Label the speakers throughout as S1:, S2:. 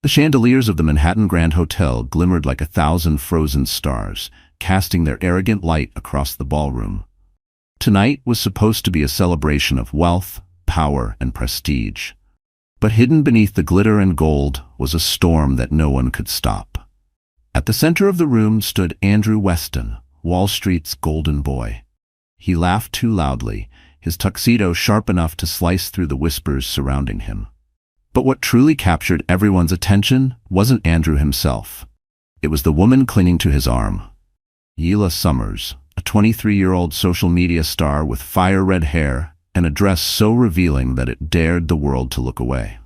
S1: The chandeliers of the Manhattan Grand Hotel glimmered like 1,000 frozen stars, casting their arrogant light across the ballroom. Tonight was supposed to be a celebration of wealth, power, and prestige. But hidden beneath the glitter and gold was a storm that no one could stop. At the center of the room stood Andrew Weston, Wall Street's golden boy. He laughed too loudly, his tuxedo sharp enough to slice through the whispers surrounding him. But what truly captured everyone's attention wasn't Andrew himself. It was the woman clinging to his arm. Gala Summers, a 23-year-old social media star with fire-red hair and a dress so revealing that it dared the world to look away.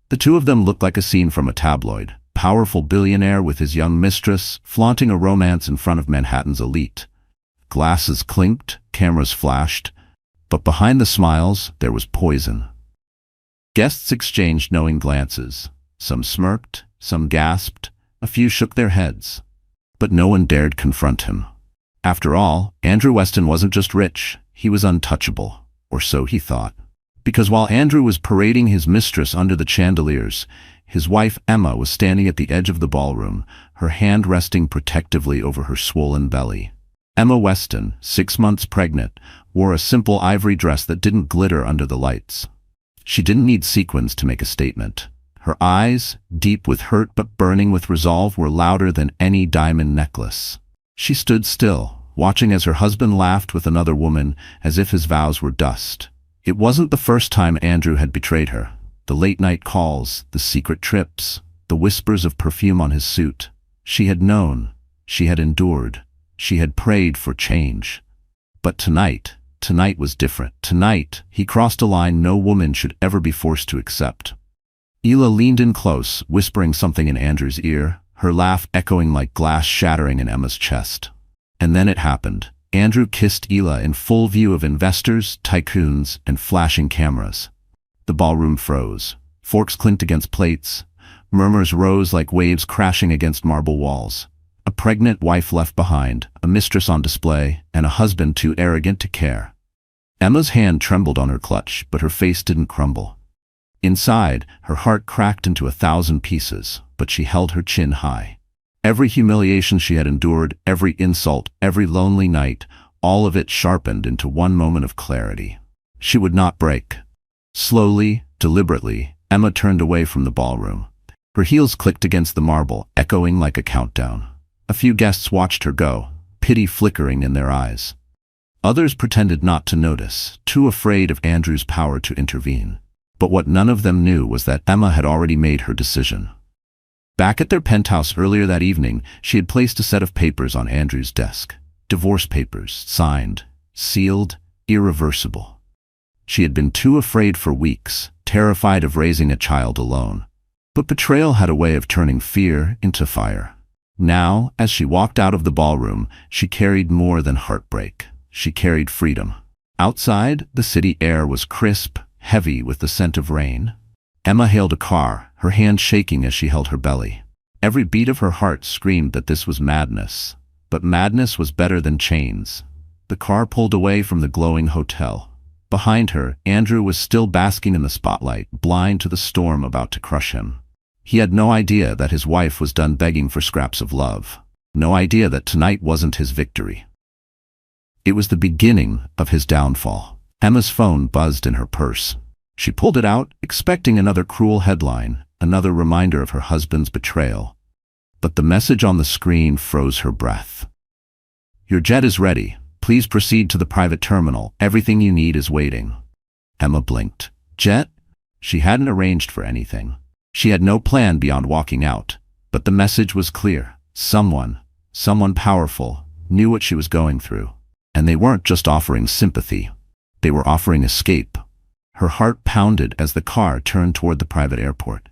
S1: The two of them looked like a scene from a tabloid. Powerful billionaire with his young mistress, flaunting a romance in front of Manhattan's elite. Glasses clinked, cameras flashed, but behind the smiles there was poison. Guests exchanged knowing glances. Some smirked, some gasped, a few shook their heads. But no one dared confront him. After all, Andrew Weston wasn't just rich, he was untouchable, or so he thought. Because while Andrew was parading his mistress under the chandeliers, his wife Emma was standing at the edge of the ballroom, her hand resting protectively over her swollen belly. Emma Weston, 6 months pregnant, wore a simple ivory dress that didn't glitter under the lights. She didn't need sequins to make a statement. Her eyes, deep with hurt but burning with resolve, were louder than any diamond necklace. She stood still, watching as her husband laughed with another woman, as if his vows were dust. It wasn't the first time Andrew had betrayed her. The late-night calls, the secret trips, the whispers of perfume on his suit. She had known, she had endured, she had prayed for change. But tonight was different. Tonight, he crossed a line no woman should ever be forced to accept. Gala leaned in close, whispering something in Andrew's ear, her laugh echoing like glass shattering in Emma's chest. And then it happened. Andrew kissed Gala in full view of investors, tycoons, and flashing cameras. The ballroom froze. Forks clinked against plates. Murmurs rose like waves crashing against marble walls. A pregnant wife left behind, a mistress on display, and a husband too arrogant to care. Emma's hand trembled on her clutch, but her face didn't crumble. Inside, her heart cracked into 1,000 pieces, but she held her chin high. Every humiliation she had endured, every insult, every lonely night, all of it sharpened into one moment of clarity. She would not break. Slowly, deliberately, Emma turned away from the ballroom. Her heels clicked against the marble, echoing like a countdown. A few guests watched her go, pity flickering in their eyes. Others pretended not to notice, too afraid of Andrew's power to intervene. But what none of them knew was that Emma had already made her decision. Back at their penthouse earlier that evening, she had placed a set of papers on Andrew's desk. Divorce papers, signed, sealed, irreversible. She had been too afraid for weeks, terrified of raising a child alone. But betrayal had a way of turning fear into fire. Now, as she walked out of the ballroom, she carried more than heartbreak. She carried freedom. Outside, the city air was crisp, heavy with the scent of rain. Emma hailed a car, her hand shaking as she held her belly. Every beat of her heart screamed that this was madness. But madness was better than chains. The car pulled away from the glowing hotel. Behind her, Andrew was still basking in the spotlight, blind to the storm about to crush him. He had no idea that his wife was done begging for scraps of love. No idea that tonight wasn't his victory. It was the beginning of his downfall. Emma's phone buzzed in her purse. She pulled it out, expecting another cruel headline, another reminder of her husband's betrayal. But the message on the screen froze her breath. "Your jet is ready. Please proceed to the private terminal. Everything you need is waiting." Emma blinked. Jet? She hadn't arranged for anything. She had no plan beyond walking out. But the message was clear. Someone powerful, knew what she was going through. And they weren't just offering sympathy. They were offering escape. Her heart pounded as the car turned toward the private airport.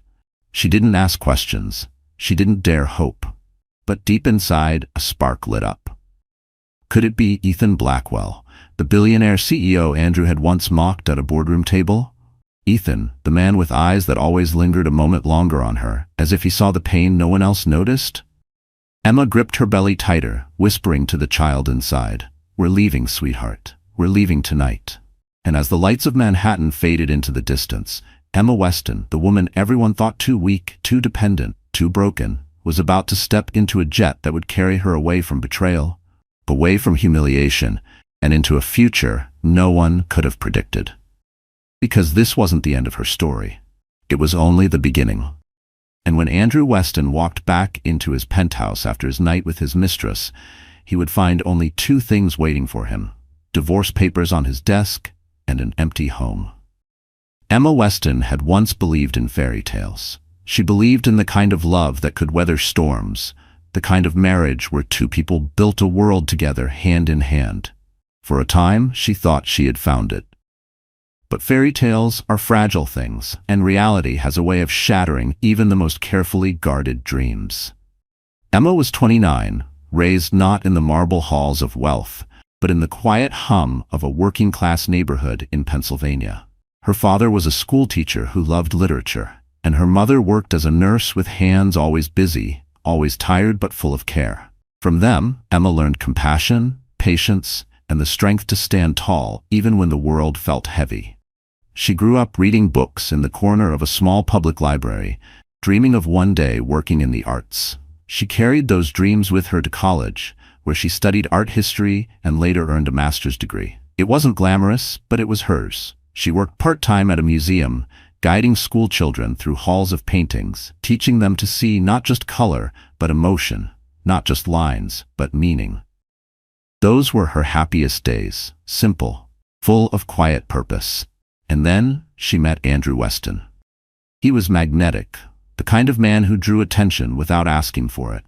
S1: She didn't ask questions. She didn't dare hope. But deep inside, a spark lit up. Could it be Ethan Blackwell, the billionaire CEO Andrew had once mocked at a boardroom table? Ethan, the man with eyes that always lingered a moment longer on her, as if he saw the pain no one else noticed? Emma gripped her belly tighter, whispering to the child inside, "We're leaving, sweetheart. We're leaving tonight." And as the lights of Manhattan faded into the distance, Emma Weston, the woman everyone thought too weak, too dependent, too broken, was about to step into a jet that would carry her away from betrayal, away from humiliation, and into a future no one could have predicted. Because this wasn't the end of her story. It was only the beginning. And when Andrew Weston walked back into his penthouse after his night with his mistress, he would find only two things waiting for him: divorce papers on his desk and an empty home. Emma Weston had once believed in fairy tales. She believed in the kind of love that could weather storms, the kind of marriage where two people built a world together hand in hand. For a time, she thought she had found it. But fairy tales are fragile things, and reality has a way of shattering even the most carefully guarded dreams. Emma was 29, raised not in the marble halls of wealth, but in the quiet hum of a working-class neighborhood in Pennsylvania. Her father was a schoolteacher who loved literature, and her mother worked as a nurse with hands always busy, always tired but full of care. From them, Emma learned compassion, patience, and the strength to stand tall even when the world felt heavy. She grew up reading books in the corner of a small public library, dreaming of one day working in the arts. She carried those dreams with her to college, where she studied art history and later earned a master's degree. It wasn't glamorous, but it was hers. She worked part-time at a museum, guiding school children through halls of paintings, teaching them to see not just color, but emotion, not just lines, but meaning. Those were her happiest days, simple, full of quiet purpose. And then she met Andrew Weston. He was magnetic, the kind of man who drew attention without asking for it.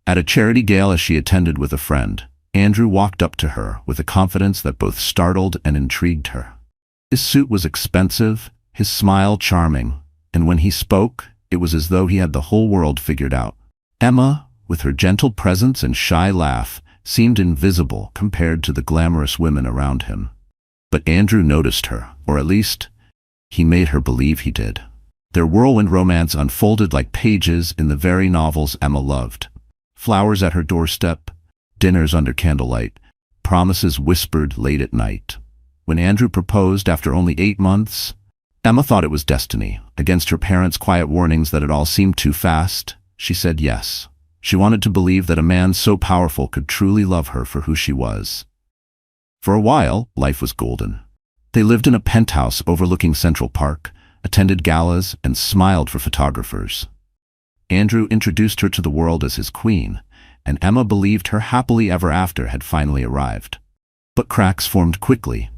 S1: At a charity gala she attended with a friend, Andrew walked up to her with a confidence that both startled and intrigued her. His suit was expensive, his smile charming, and when he spoke, it was as though he had the whole world figured out. Emma, with her gentle presence and shy laugh, seemed invisible compared to the glamorous women around him. But Andrew noticed her, or at least, he made her believe he did. Their whirlwind romance unfolded like pages in the very novels Emma loved. Flowers at her doorstep, dinners under candlelight, promises whispered late at night. When Andrew proposed after only 8 months, Emma thought it was destiny. Against her parents' quiet warnings that it all seemed too fast, she said yes. She wanted to believe that a man so powerful could truly love her for who she was. For a while, life was golden. They lived in a penthouse overlooking Central Park, attended galas, and smiled for photographers. Andrew introduced her to the world as his queen, and Emma believed her happily ever after had finally arrived. But cracks formed quickly.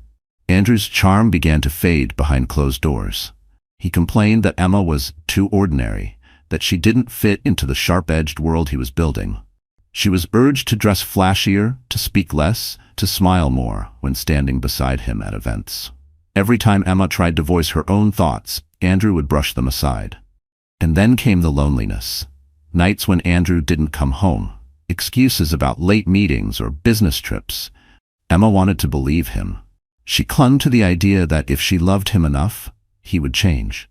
S1: Andrew's charm began to fade behind closed doors. He complained that Emma was too ordinary, that she didn't fit into the sharp-edged world he was building. She was urged to dress flashier, to speak less, to smile more when standing beside him at events. Every time Emma tried to voice her own thoughts, Andrew would brush them aside. And then came the loneliness. Nights when Andrew didn't come home, excuses about late meetings or business trips. Emma wanted to believe him. She clung to the idea that if she loved him enough, he would change.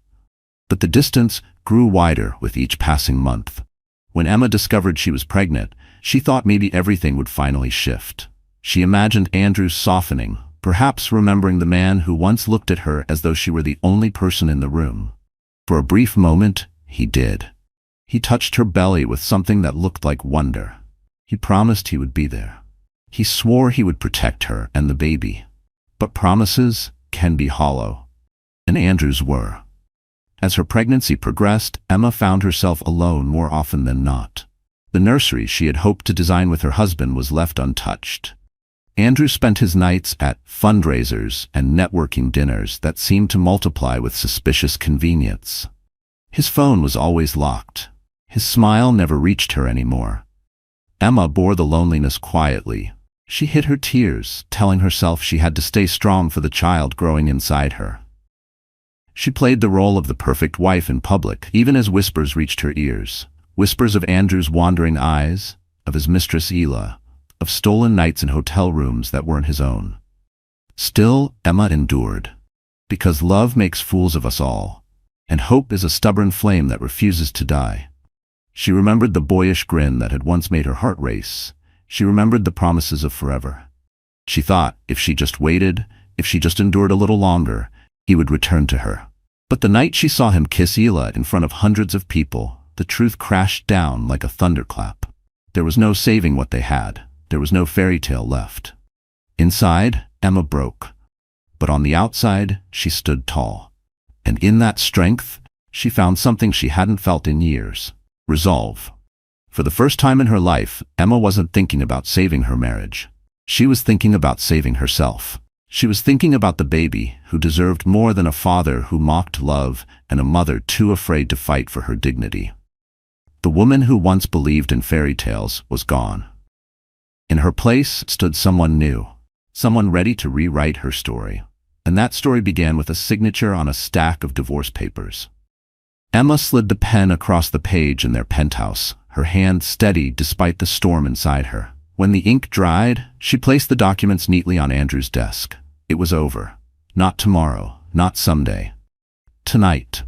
S1: But the distance grew wider with each passing month. When Emma discovered she was pregnant, she thought maybe everything would finally shift. She imagined Andrew softening, perhaps remembering the man who once looked at her as though she were the only person in the room. For a brief moment, he did. He touched her belly with something that looked like wonder. He promised he would be there. He swore he would protect her and the baby. But promises can be hollow, and Andrew's were. As her pregnancy progressed, Emma found herself alone more often than not. The nursery she had hoped to design with her husband was left untouched. Andrew spent his nights at fundraisers and networking dinners that seemed to multiply with suspicious convenience. His phone was always locked. His smile never reached her anymore. Emma bore the loneliness quietly. She hid her tears, telling herself she had to stay strong for the child growing inside her. She played the role of the perfect wife in public, even as whispers reached her ears. Whispers of Andrew's wandering eyes, of his mistress Ela, of stolen nights in hotel rooms that weren't his own. Still, Emma endured. Because love makes fools of us all, and hope is a stubborn flame that refuses to die. She remembered the boyish grin that had once made her heart race. She remembered the promises of forever. She thought, if she just waited, if she just endured a little longer, he would return to her. But the night she saw him kiss Ela in front of hundreds of people, the truth crashed down like a thunderclap. There was no saving what they had. There was no fairy tale left. Inside, Emma broke. But on the outside, she stood tall. And in that strength, she found something she hadn't felt in years: resolve. For the first time in her life, Emma wasn't thinking about saving her marriage. She was thinking about saving herself. She was thinking about the baby who deserved more than a father who mocked love and a mother too afraid to fight for her dignity. The woman who once believed in fairy tales was gone. In her place stood someone new, someone ready to rewrite her story. And that story began with a signature on a stack of divorce papers. Emma slid the pen across the page in their penthouse, her hand steady despite the storm inside her. When the ink dried, she placed the documents neatly on Andrew's desk. It was over. Not tomorrow, not someday. Tonight.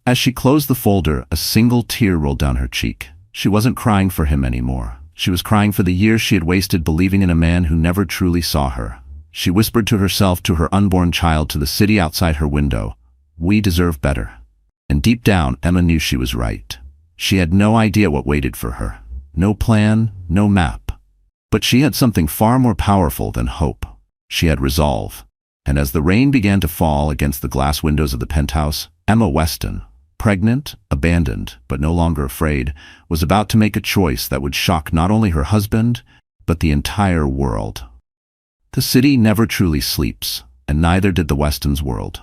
S1: As she closed the folder, a single tear rolled down her cheek. She wasn't crying for him anymore. She was crying for the years she had wasted believing in a man who never truly saw her. She whispered to herself, to her unborn child, to the city outside her window, "We deserve better." And deep down, Emma knew she was right. She had no idea what waited for her. No plan, no map. But she had something far more powerful than hope. She had resolve. And as the rain began to fall against the glass windows of the penthouse, Emma Weston, pregnant, abandoned, but no longer afraid, was about to make a choice that would shock not only her husband, but the entire world. The city never truly sleeps, and neither did the Weston's world.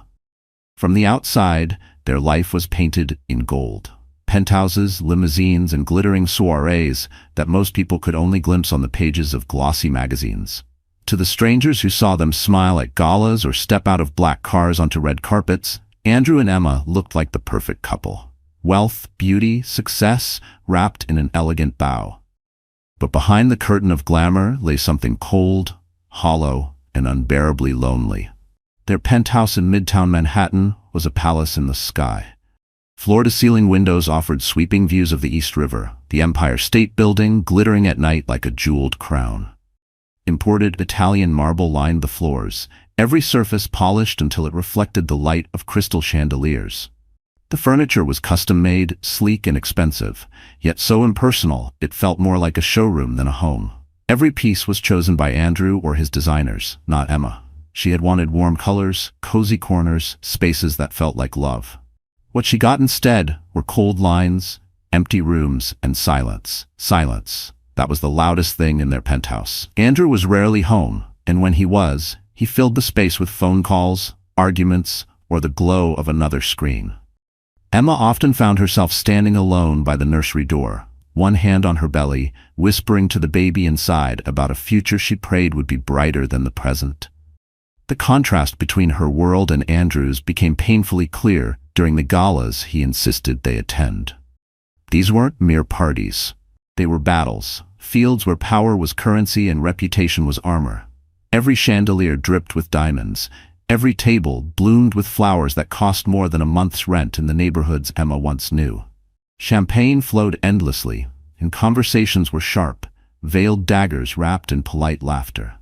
S1: From the outside, their life was painted in gold. Penthouses, limousines, and glittering soirees that most people could only glimpse on the pages of glossy magazines. To the strangers who saw them smile at galas or step out of black cars onto red carpets, Andrew and Emma looked like the perfect couple. Wealth, beauty, success, wrapped in an elegant bow. But behind the curtain of glamour lay something cold, hollow, and unbearably lonely. Their penthouse in Midtown Manhattan was a palace in the sky. Floor-to-ceiling windows offered sweeping views of the East River, the Empire State Building glittering at night like a jeweled crown. Imported Italian marble lined the floors, every surface polished until it reflected the light of crystal chandeliers. The furniture was custom-made, sleek and expensive, yet so impersonal it felt more like a showroom than a home. Every piece was chosen by Andrew or his designers, not Emma. She had wanted warm colors, cozy corners, spaces that felt like love. What she got instead were cold lines, empty rooms, and silence. Silence. That was the loudest thing in their penthouse. Andrew was rarely home, and when he was, he filled the space with phone calls, arguments, or the glow of another screen. Emma often found herself standing alone by the nursery door, one hand on her belly, whispering to the baby inside about a future she prayed would be brighter than the present. The contrast between her world and Andrew's became painfully clear during the galas he insisted they attend. These weren't mere parties. They were battles, fields where power was currency and reputation was armor. Every chandelier dripped with diamonds, every table bloomed with flowers that cost more than a month's rent in the neighborhoods Emma once knew. Champagne flowed endlessly, and conversations were sharp, veiled daggers wrapped in polite laughter.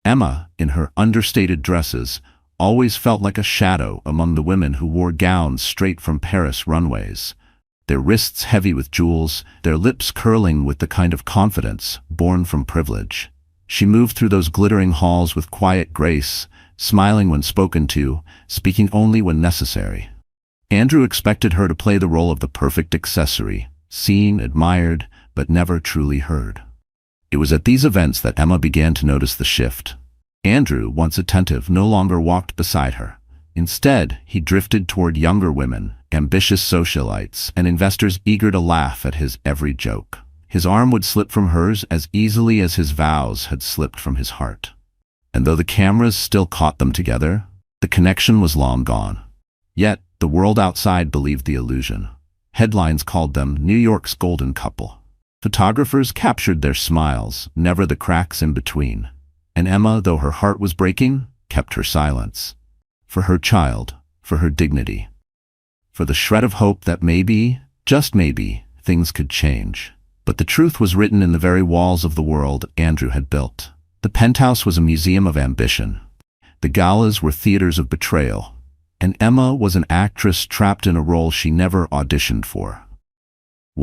S1: Emma, in her understated dresses, always felt like a shadow among the women who wore gowns straight from Paris runways, their wrists heavy with jewels, their lips curling with the kind of confidence born from privilege. She moved through those glittering halls with quiet grace, smiling when spoken to, speaking only when necessary. Andrew expected her to play the role of the perfect accessory, seen, admired, but never truly heard. It was at these events that Emma began to notice the shift. Andrew, once attentive, no longer walked beside her. Instead, he drifted toward younger women, ambitious socialites, and investors eager to laugh at his every joke. His arm would slip from hers as easily as his vows had slipped from his heart. And though the cameras still caught them together, the connection was long gone. Yet, the world outside believed the illusion. Headlines called them New York's golden couple. Photographers captured their smiles, never the cracks in between. And Emma, though her heart was breaking, kept her silence. For her child, for her dignity. For the shred of hope that maybe, just maybe, things could change. But the truth was written in the very walls of the world Andrew had built. The penthouse was a museum of ambition. The galas were theaters of betrayal. And Emma was an actress trapped in a role she never auditioned for.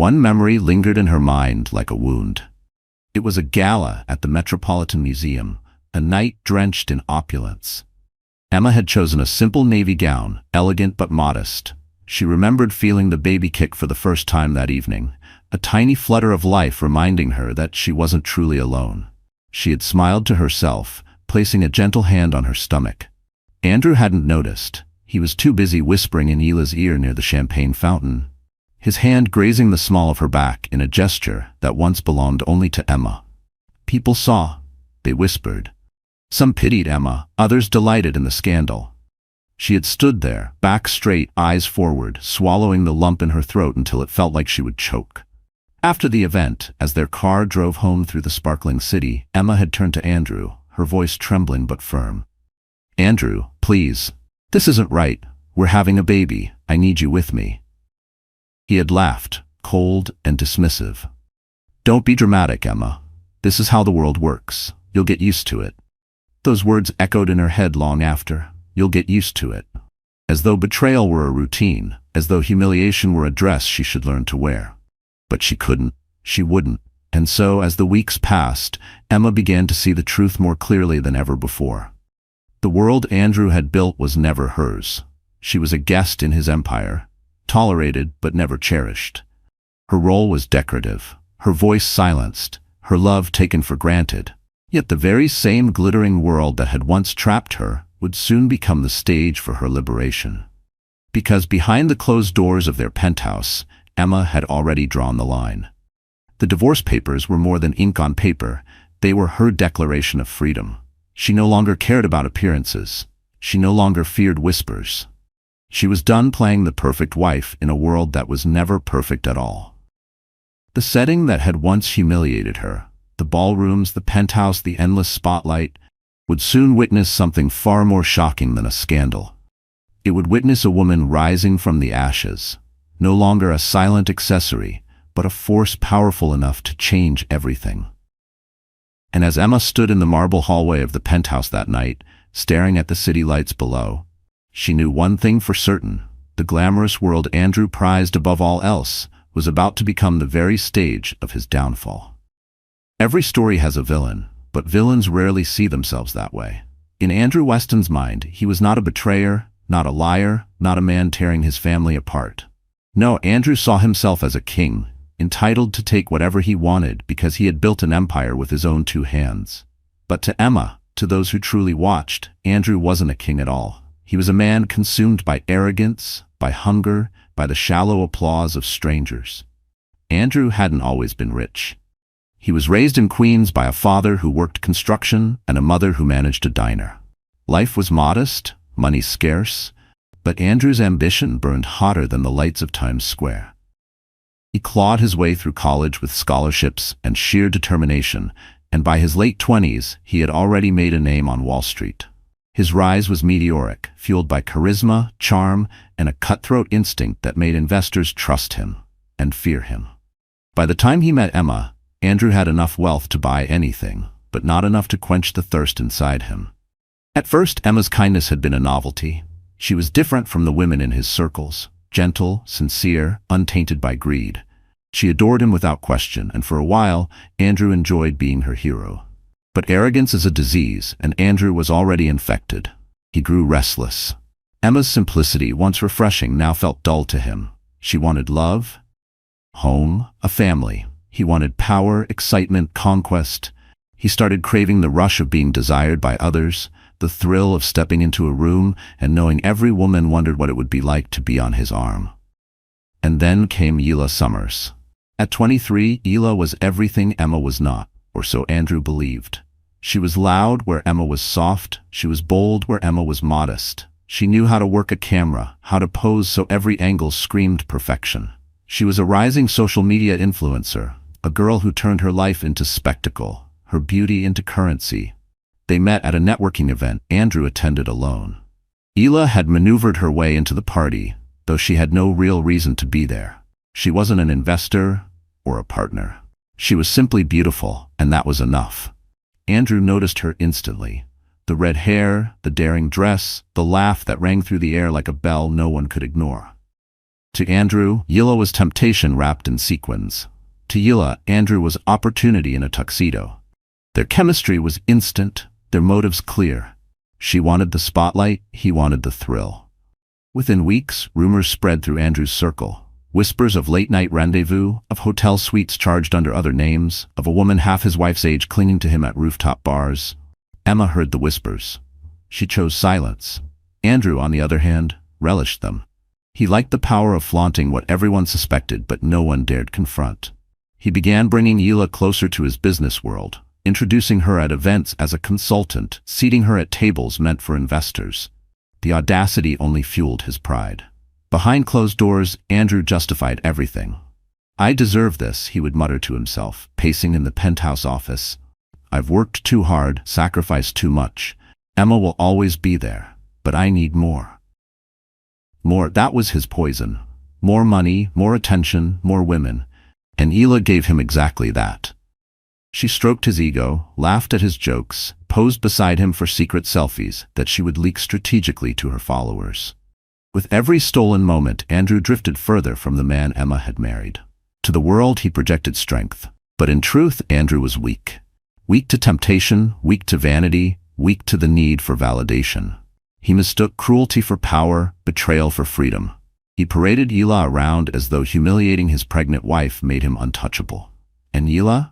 S1: One memory lingered in her mind like a wound. It was a gala at the Metropolitan Museum, a night drenched in opulence. Emma had chosen a simple navy gown, elegant but modest. She remembered feeling the baby kick for the first time that evening, a tiny flutter of life reminding her that she wasn't truly alone. She had smiled to herself, placing a gentle hand on her stomach. Andrew hadn't noticed. He was too busy whispering in Hila's ear near the champagne fountain, his hand grazing the small of her back in a gesture that once belonged only to Emma. People saw. They whispered. Some pitied Emma, others delighted in the scandal. She had stood there, back straight, eyes forward, swallowing the lump in her throat until it felt like she would choke. After the event, as their car drove home through the sparkling city, Emma had turned to Andrew, her voice trembling but firm. "Andrew, please. This isn't right. We're having a baby. I need you with me." He had laughed, cold and dismissive. "Don't be dramatic, Emma. This is how the world works. You'll get used to it." Those words echoed in her head long after. You'll get used to it. As though betrayal were a routine, as though humiliation were a dress she should learn to wear. But she couldn't, she wouldn't, and so as the weeks passed, Emma began to see the truth more clearly than ever before. The world Andrew had built was never hers. She was a guest in his empire, tolerated but never cherished. Her role was decorative, her voice silenced, her love taken for granted. Yet the very same glittering world that had once trapped her would soon become the stage for her liberation. Because behind the closed doors of their penthouse, Emma had already drawn the line. The divorce papers were more than ink on paper. They were her declaration of freedom. She no longer cared about appearances. She no longer feared whispers. She was done playing the perfect wife in a world that was never perfect at all. The setting that had once humiliated her, the ballrooms, the penthouse, the endless spotlight, would soon witness something far more shocking than a scandal. It would witness a woman rising from the ashes, no longer a silent accessory, but a force powerful enough to change everything. And as Emma stood in the marble hallway of the penthouse that night, staring at the city lights below, she knew one thing for certain: the glamorous world Andrew prized above all else was about to become the very stage of his downfall. Every story has a villain, but villains rarely see themselves that way. In Andrew Weston's mind, he was not a betrayer, not a liar, not a man tearing his family apart. No, Andrew saw himself as a king, entitled to take whatever he wanted because he had built an empire with his own two hands. But to Emma, to those who truly watched, Andrew wasn't a king at all. He was a man consumed by arrogance, by hunger, by the shallow applause of strangers. Andrew hadn't always been rich. He was raised in Queens by a father who worked construction and a mother who managed a diner. Life was modest, money scarce, but Andrew's ambition burned hotter than the lights of Times Square. He clawed his way through college with scholarships and sheer determination, and by his late 20s, he had already made a name on Wall Street. His rise was meteoric, fueled by charisma, charm, and a cutthroat instinct that made investors trust him and fear him. By the time he met Emma, Andrew had enough wealth to buy anything, but not enough to quench the thirst inside him. At first, Emma's kindness had been a novelty. She was different from the women in his circles, gentle, sincere, untainted by greed. She adored him without question, and for a while, Andrew enjoyed being her hero. But arrogance is a disease, and Andrew was already infected. He grew restless. Emma's simplicity, once refreshing, now felt dull to him. She wanted love, home, a family. He wanted power, excitement, conquest. He started craving the rush of being desired by others, the thrill of stepping into a room and knowing every woman wondered what it would be like to be on his arm. And then came Hila Summers. At 23, Hila was everything Emma was not, or so Andrew believed. She was loud where Emma was soft. She was bold where Emma was modest. She knew how to work a camera, how to pose so every angle screamed perfection. She was a rising social media influencer, a girl who turned her life into spectacle, her beauty into currency. They met at a networking event Andrew attended alone. Hila had maneuvered her way into the party, though she had no real reason to be there. She wasn't an investor or a partner. She was simply beautiful, and that was enough. Andrew noticed her instantly. The red hair, the daring dress, the laugh that rang through the air like a bell no one could ignore. To Andrew, Yila was temptation wrapped in sequins. To Yila, Andrew was opportunity in a tuxedo. Their chemistry was instant, their motives clear. She wanted the spotlight, he wanted the thrill. Within weeks, rumors spread through Andrew's circle. Whispers of late-night rendezvous, of hotel suites charged under other names, of a woman half his wife's age clinging to him at rooftop bars. Emma heard the whispers. She chose silence. Andrew, on the other hand, relished them. He liked the power of flaunting what everyone suspected but no one dared confront. He began bringing Yila closer to his business world, introducing her at events as a consultant, seating her at tables meant for investors. The audacity only fueled his pride. Behind closed doors, Andrew justified everything. "I deserve this," he would mutter to himself, pacing in the penthouse office. "I've worked too hard, sacrificed too much. Emma will always be there, but I need more." More, that was his poison. More money, more attention, more women. And Yila gave him exactly that. She stroked his ego, laughed at his jokes, posed beside him for secret selfies that she would leak strategically to her followers. With every stolen moment, Andrew drifted further from the man Emma had married. To the world, he projected strength. But in truth, Andrew was weak. Weak to temptation, weak to vanity, weak to the need for validation. He mistook cruelty for power, betrayal for freedom. He paraded Yila around as though humiliating his pregnant wife made him untouchable. And Yila?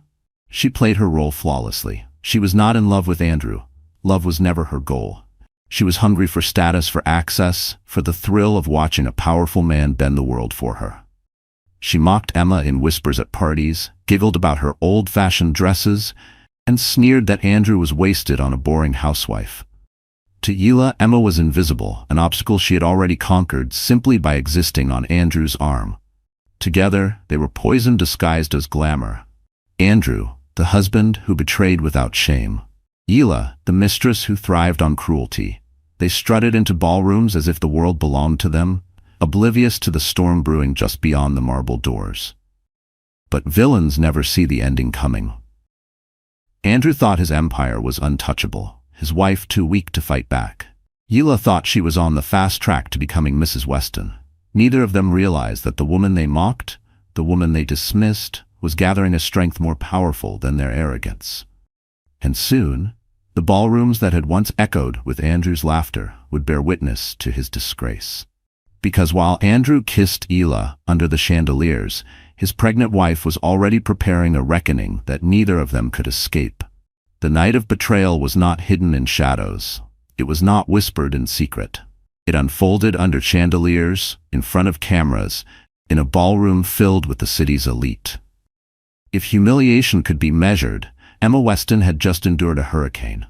S1: She played her role flawlessly. She was not in love with Andrew. Love was never her goal. She was hungry for status, for access, for the thrill of watching a powerful man bend the world for her. She mocked Emma in whispers at parties, giggled about her old-fashioned dresses, and sneered that Andrew was wasted on a boring housewife. To Yila, Emma was invisible, an obstacle she had already conquered simply by existing on Andrew's arm. Together, they were poison disguised as glamour. Andrew, the husband who betrayed without shame. Yila, the mistress who thrived on cruelty. They strutted into ballrooms as if the world belonged to them, oblivious to the storm brewing just beyond the marble doors. But villains never see the ending coming. Andrew thought his empire was untouchable, his wife too weak to fight back. Yila thought she was on the fast track to becoming Mrs. Weston. Neither of them realized that the woman they mocked, the woman they dismissed, was gathering a strength more powerful than their arrogance. And soon, the ballrooms that had once echoed with Andrew's laughter would bear witness to his disgrace. Because while Andrew kissed Yila under the chandeliers, his pregnant wife was already preparing a reckoning that neither of them could escape. The night of betrayal was not hidden in shadows. It was not whispered in secret. It unfolded under chandeliers, in front of cameras, in a ballroom filled with the city's elite. If humiliation could be measured, Emma Weston had just endured a hurricane.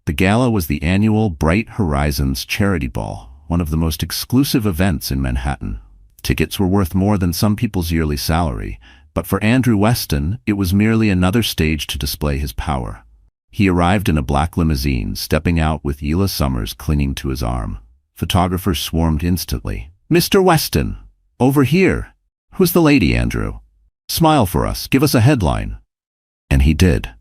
S1: The gala was the annual Bright Horizons charity ball, one of the most exclusive events in Manhattan. Tickets were worth more than some people's yearly salary, but for Andrew Weston, it was merely another stage to display his power. He arrived in a black limousine, stepping out with Yila Summers clinging to his arm. Photographers swarmed instantly. "Mr. Weston! Over here! Who's the lady, Andrew? Smile for us, give us a headline." And he did.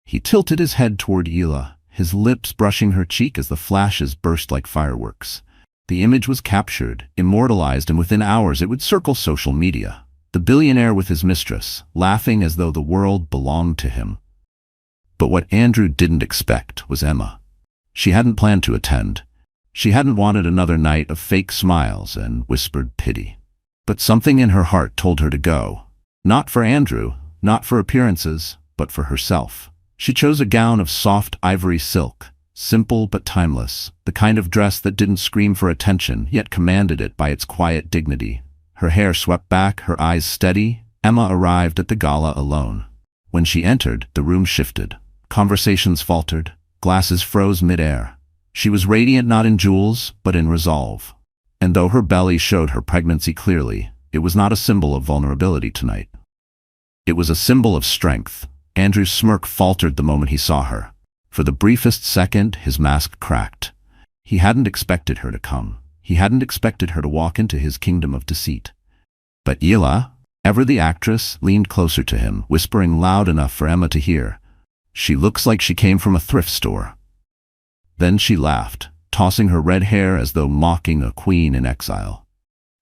S1: He tilted his head toward Yila, his lips brushing her cheek as the flashes burst like fireworks. The image was captured, immortalized, and within hours it would circle social media. The billionaire with his mistress, laughing as though the world belonged to him. But what Andrew didn't expect was Emma. She hadn't planned to attend. She hadn't wanted another night of fake smiles and whispered pity. But something in her heart told her to go. Not for Andrew, not for appearances, but for herself. She chose a gown of soft ivory silk, simple but timeless, the kind of dress that didn't scream for attention, yet commanded it by its quiet dignity. Her hair swept back, her eyes steady, Emma arrived at the gala alone. When she entered, the room shifted. Conversations faltered, glasses froze mid-air. She was radiant not in jewels, but in resolve. And though her belly showed her pregnancy clearly, it was not a symbol of vulnerability tonight. It was a symbol of strength. Andrew's smirk faltered the moment he saw her. For the briefest second, his mask cracked. He hadn't expected her to come. He hadn't expected her to walk into his kingdom of deceit. But Yila, ever the actress, leaned closer to him, whispering loud enough for Emma to hear. "She looks like she came from a thrift store." Then she laughed, tossing her red hair as though mocking a queen in exile.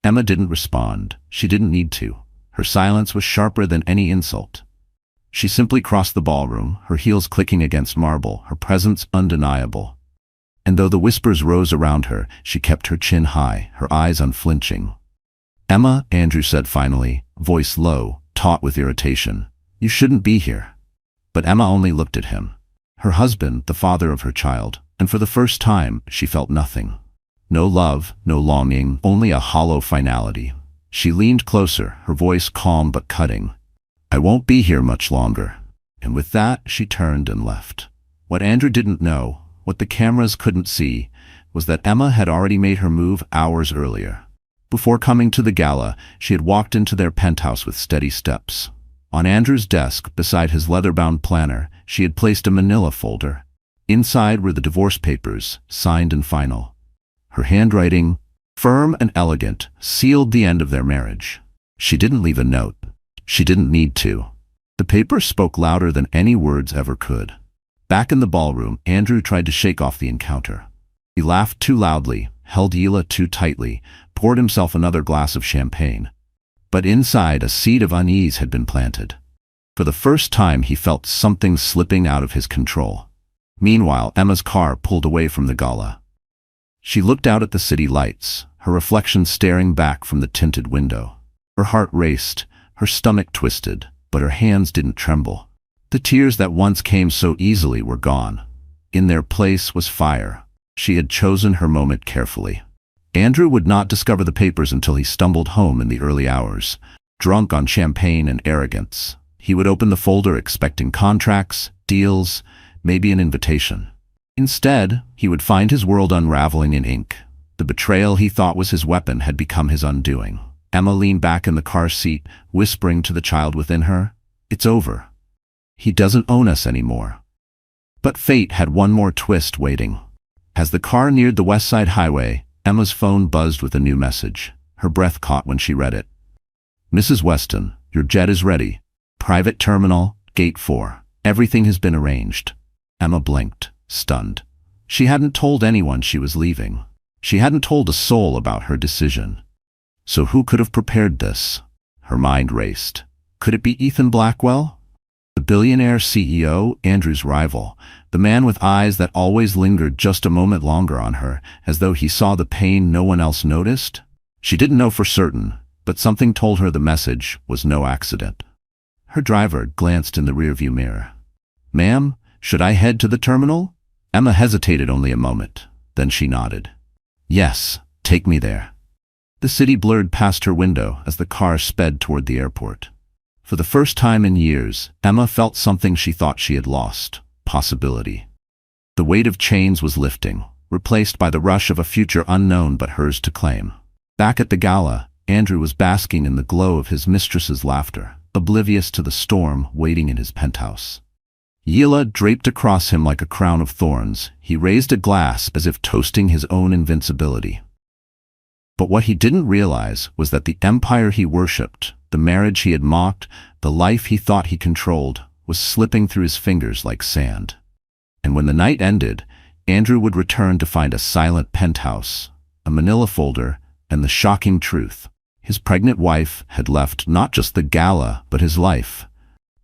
S1: Emma didn't respond. She didn't need to. Her silence was sharper than any insult. She simply crossed the ballroom, her heels clicking against marble, her presence undeniable. And though the whispers rose around her, she kept her chin high, her eyes unflinching. "Emma," Andrew said finally, voice low, taut with irritation. "You shouldn't be here." But Emma only looked at him. Her husband, the father of her child, and for the first time, she felt nothing. No love, no longing, only a hollow finality. She leaned closer, her voice calm but cutting. "I won't be here much longer." And with that, she turned and left. What Andrew didn't know, what the cameras couldn't see, was that Emma had already made her move hours earlier. Before coming to the gala, she had walked into their penthouse with steady steps. On Andrew's desk, beside his leather-bound planner, she had placed a manila folder. Inside were the divorce papers, signed and final. Her handwriting, firm and elegant, sealed the end of their marriage. She didn't leave a note. She didn't need to. The paper spoke louder than any words ever could. Back in the ballroom, Andrew tried to shake off the encounter. He laughed too loudly, held Yila too tightly, poured himself another glass of champagne. But inside, a seed of unease had been planted. For the first time, he felt something slipping out of his control. Meanwhile, Emma's car pulled away from the gala. She looked out at the city lights, her reflection staring back from the tinted window. Her heart raced, her stomach twisted, but her hands didn't tremble. The tears that once came so easily were gone. In their place was fire. She had chosen her moment carefully. Andrew would not discover the papers until he stumbled home in the early hours, drunk on champagne and arrogance. He would open the folder expecting contracts, deals, maybe an invitation. Instead, he would find his world unraveling in ink. The betrayal he thought was his weapon had become his undoing. Emma leaned back in the car seat, whispering to the child within her, "It's over. He doesn't own us anymore." But fate had one more twist waiting. As the car neared the West Side Highway, Emma's phone buzzed with a new message. Her breath caught when she read it. "Mrs. Weston, your jet is ready. Private terminal, gate 4. Everything has been arranged." Emma blinked, stunned. She hadn't told anyone she was leaving. She hadn't told a soul about her decision. So who could have prepared this? Her mind raced. Could it be Ethan Blackwell? The billionaire CEO, Andrew's rival, the man with eyes that always lingered just a moment longer on her, as though he saw the pain no one else noticed? She didn't know for certain, but something told her the message was no accident. Her driver glanced in the rearview mirror. "Ma'am, should I head to the terminal?" Emma hesitated only a moment. Then she nodded. "Yes, take me there." The city blurred past her window as the car sped toward the airport. For the first time in years, Emma felt something she thought she had lost: possibility. The weight of chains was lifting, replaced by the rush of a future unknown but hers to claim. Back at the gala, Andrew was basking in the glow of his mistress's laughter, oblivious to the storm waiting in his penthouse. Yila draped across him like a crown of thorns. He raised a glass as if toasting his own invincibility. But what he didn't realize was that the empire he worshipped, the marriage he had mocked, the life he thought he controlled, was slipping through his fingers like sand. And when the night ended, Andrew would return to find a silent penthouse, a manila folder, and the shocking truth: his pregnant wife had left not just the gala, but his life,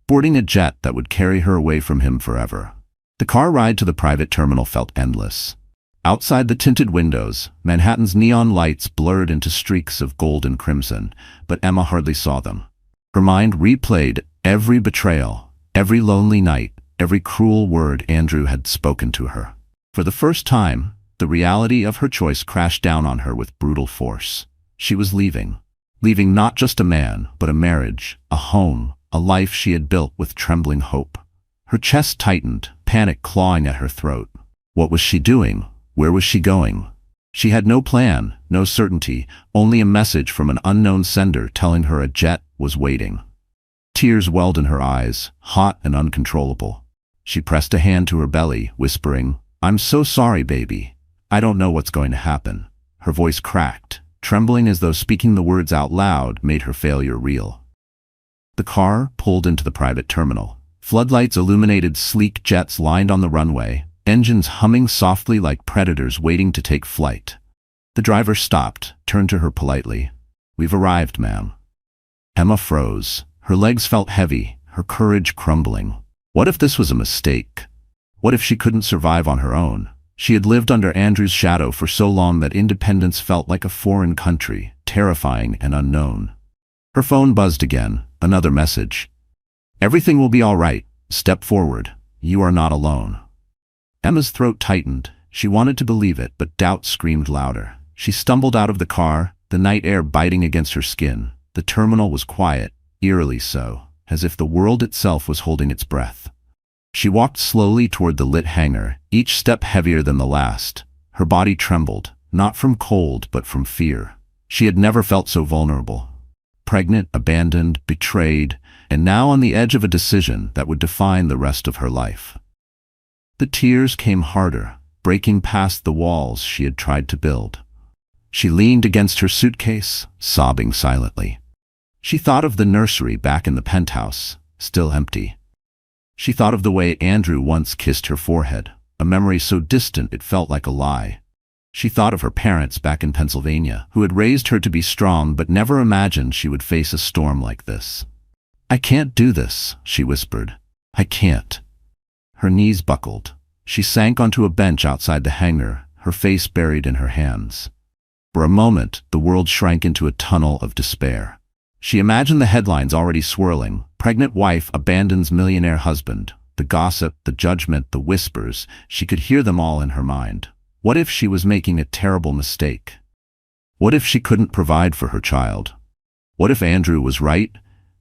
S1: boarding a jet that would carry her away from him forever. The car ride to the private terminal felt endless. Outside the tinted windows, Manhattan's neon lights blurred into streaks of gold and crimson, but Emma hardly saw them. Her mind replayed every betrayal, every lonely night, every cruel word Andrew had spoken to her. For the first time, the reality of her choice crashed down on her with brutal force. She was leaving. Leaving not just a man, but a marriage, a home, a life she had built with trembling hope. Her chest tightened, panic clawing at her throat. What was she doing? Where was she going? She had no plan, no certainty, only a message from an unknown sender telling her a jet was waiting. Tears welled in her eyes, hot and uncontrollable. She pressed a hand to her belly, whispering, "I'm so sorry, baby. I don't know what's going to happen." Her voice cracked, trembling as though speaking the words out loud made her failure real. The car pulled into the private terminal. Floodlights illuminated sleek jets lined on the runway, engines humming softly like predators waiting to take flight. The driver stopped, turned to her politely. We've arrived, ma'am. Emma froze. Her legs felt heavy, her courage crumbling. What if this was a mistake? What if she couldn't survive on her own? She had lived under Andrew's shadow for so long that independence felt like a foreign country, terrifying and unknown. Her phone buzzed again, another message. Everything will be all right. Step forward. You are not alone. Emma's throat tightened. She wanted to believe it, but doubt screamed louder. She stumbled out of the car, the night air biting against her skin. The terminal was quiet, eerily so, as if the world itself was holding its breath. She walked slowly toward the lit hangar, each step heavier than the last. Her body trembled, not from cold but from fear. She had never felt so vulnerable. Pregnant, abandoned, betrayed, and now on the edge of a decision that would define the rest of her life. The tears came harder, breaking past the walls she had tried to build. She leaned against her suitcase, sobbing silently. She thought of the nursery back in the penthouse, still empty. She thought of the way Andrew once kissed her forehead, a memory so distant it felt like a lie. She thought of her parents back in Pennsylvania, who had raised her to be strong but never imagined she would face a storm like this. "I can't do this," she whispered. "I can't." Her knees buckled. She sank onto a bench outside the hangar, her face buried in her hands. For a moment, the world shrank into a tunnel of despair. She imagined the headlines already swirling. Pregnant wife abandons millionaire husband. The gossip, the judgment, the whispers, she could hear them all in her mind. What if she was making a terrible mistake? What if she couldn't provide for her child? What if Andrew was right,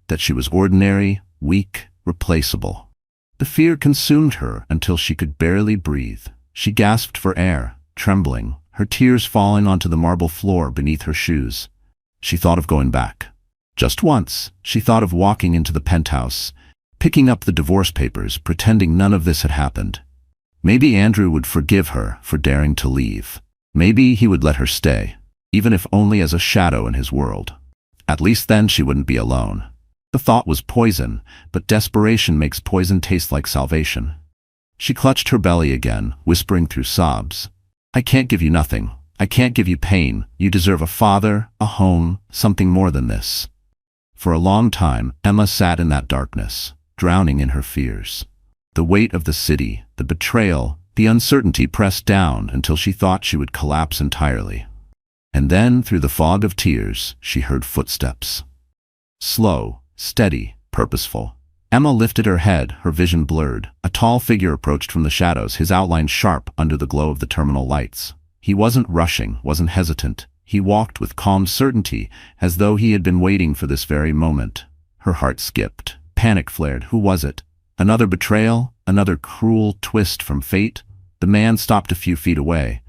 S1: that she was ordinary, weak, replaceable? The fear consumed her until she could barely breathe. She gasped for air, trembling, her tears falling onto the marble floor beneath her shoes. She thought of going back. Just once, she thought of walking into the penthouse, picking up the divorce papers, pretending none of this had happened. Maybe Andrew would forgive her for daring to leave. Maybe he would let her stay, even if only as a shadow in his world. At least then she wouldn't be alone. The thought was poison, but desperation makes poison taste like salvation. She clutched her belly again, whispering through sobs. "I can't give you nothing. I can't give you pain. You deserve a father, a home, something more than this." For a long time, Emma sat in that darkness, drowning in her fears. The weight of the city, the betrayal, the uncertainty pressed down until she thought she would collapse entirely. And then, through the fog of tears, she heard footsteps. Slow, steady, purposeful. Emma lifted her head, her vision blurred. A tall figure approached from the shadows, his outline sharp under the glow of the terminal lights. He wasn't rushing, wasn't hesitant. He walked with calm certainty, as though he had been waiting for this very moment. Her heart skipped. Panic flared. Who was it? Another betrayal? Another cruel twist from fate? The man stopped a few feet away.